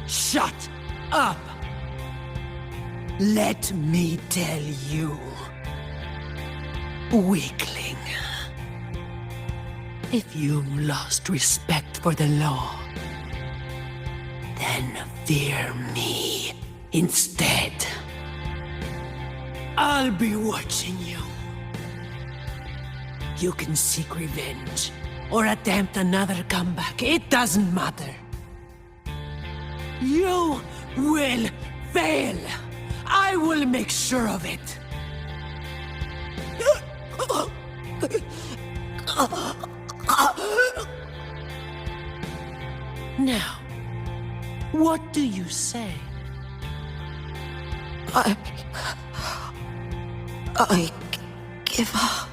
Shut up! Let me tell you, weakling. If you've lost respect for the law, then fear me instead. I'll be watching you. You can seek revenge or attempt another comeback. It doesn't matter. You will fail. I will make sure of it. Now, what do you say? I give up.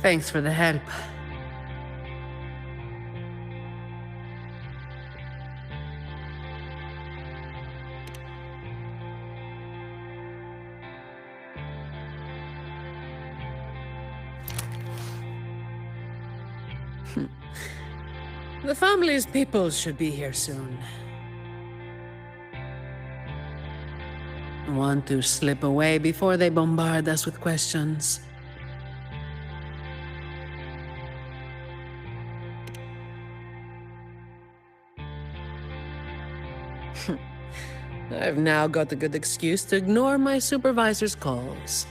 Thanks for the help. The family's people should be here soon. Want to slip away before they bombard us with questions. I've now got a good excuse to ignore my supervisor's calls.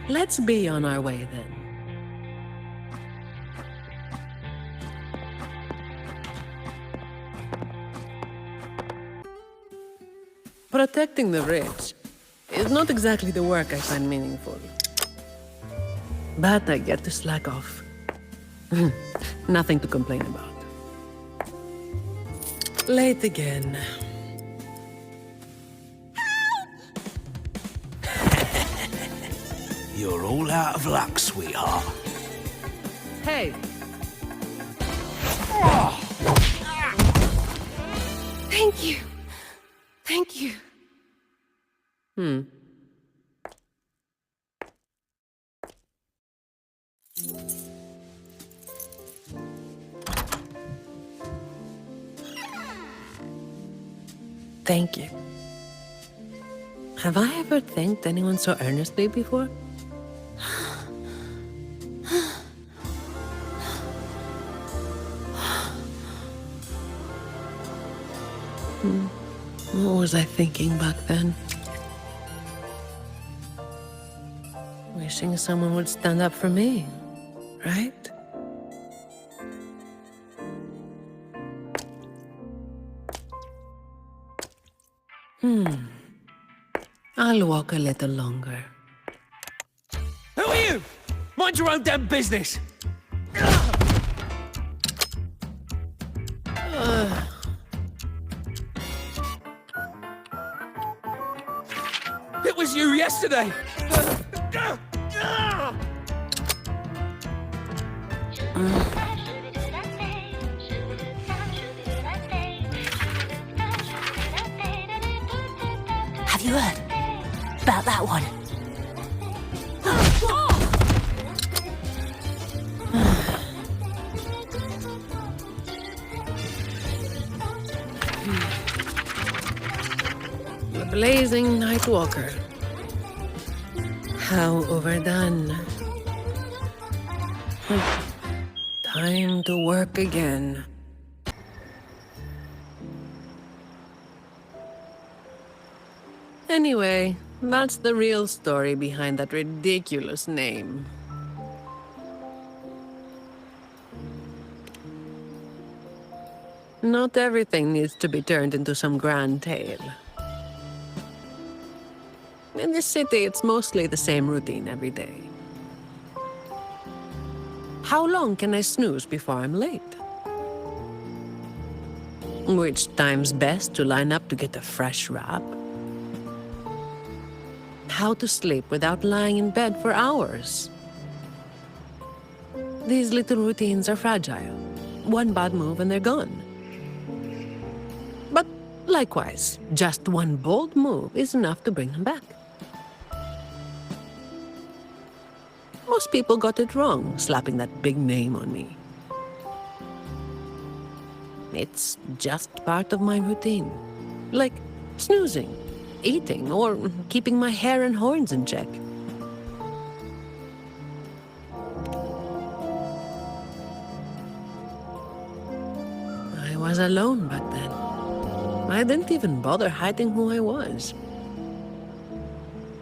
Let's be on our way then. Protecting the rich is not exactly the work I find meaningful. But I get to slack off. Nothing to complain about. Late again. You're all out of luck, sweetheart. Hey! Thank you. Thank you. Thank you. Have I ever thanked anyone so earnestly before? What was I thinking back then? Wishing someone would stand up for me, right? I'll walk a little longer. Who are you? Mind your own damn business. It was you yesterday. Have you heard about that one? The blazing night walker. How overdone. Time to work again. Anyway, that's the real story behind that ridiculous name. Not everything needs to be turned into some grand tale. In this city, it's mostly the same routine every day. How long can I snooze before I'm late? Which time's best to line up to get a fresh wrap? How to sleep without lying in bed for hours? These little routines are fragile. One bad move and they're gone. But likewise, just one bold move is enough to bring them back. Most people got it wrong, slapping that big name on me. It's just part of my routine. Like snoozing, eating, or keeping my hair and horns in check. was alone back then. I didn't even bother hiding who I was.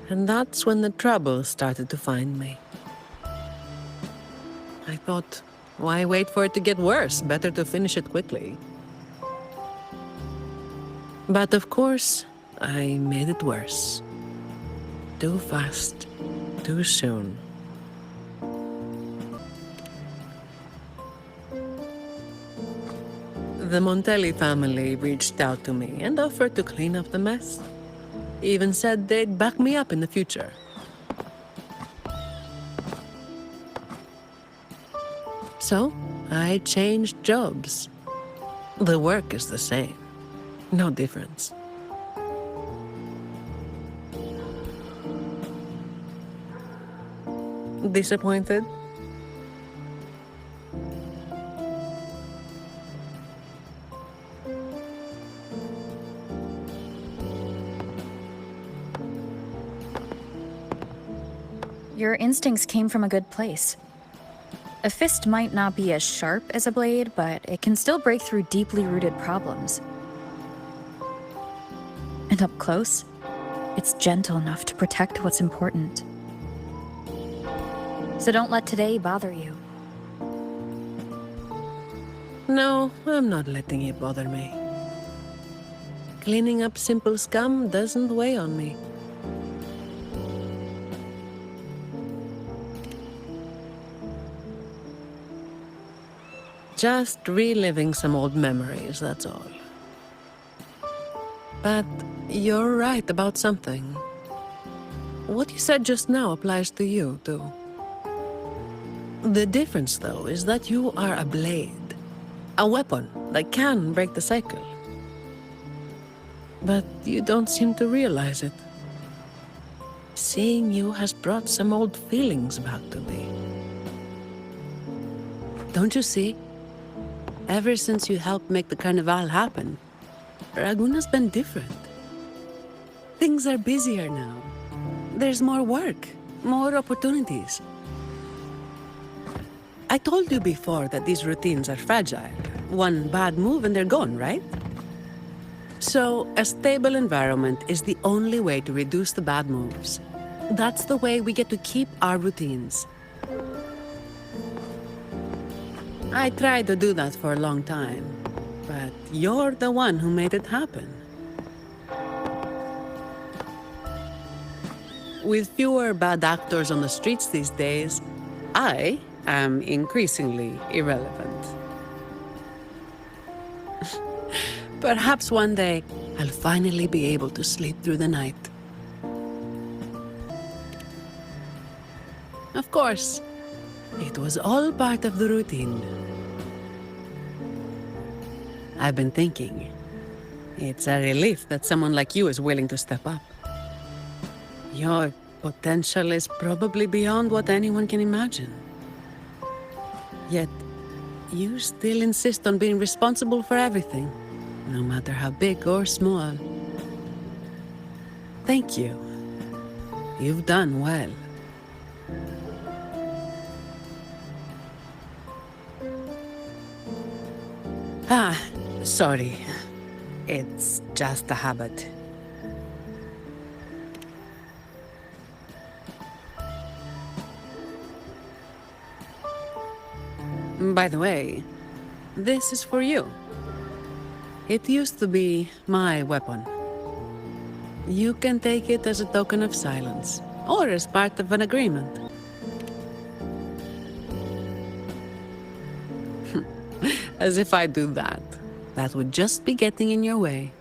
And that's when the trouble started to find me. I thought, why wait for it to get worse? Better to finish it quickly. But of course, I made it worse. Too fast, too soon. The Montelli family reached out to me and offered to clean up the mess. Even said they'd back me up in the future. So, I changed jobs. The work is the same. No difference. Disappointed? Your instincts came from a good place. A fist might not be as sharp as a blade, but it can still break through deeply rooted problems. And up close, it's gentle enough to protect what's important. So don't let today bother you. No, I'm not letting it bother me. Cleaning up simple scum doesn't weigh on me. Just reliving some old memories, that's all. But you're right about something. What you said just now applies to you, too. The difference, though, is that you are a blade. A weapon that can break the cycle. But you don't seem to realize it. Seeing you has brought some old feelings back to me. Don't you see? Ever since you helped make the Carnival happen, Raguna's been different. Things are busier now. There's more work, more opportunities. I told you before that these routines are fragile. One bad move and they're gone, right? So, a stable environment is the only way to reduce the bad moves. That's the way we get to keep our routines. I tried to do that for a long time, but you're the one who made it happen. With fewer bad actors on the streets these days, I am increasingly irrelevant. Perhaps one day, I'll finally be able to sleep through the night. Of course, it was all part of the routine. I've been thinking, it's a relief that someone like you is willing to step up. Your potential is probably beyond what anyone can imagine. Yet, you still insist on being responsible for everything, no matter how big or small. Thank you. You've done well. Sorry. It's just a habit. By the way, this is for you. It used to be my weapon. You can take it as a token of silence, or as part of an agreement. As if I do that. That would just be getting in your way.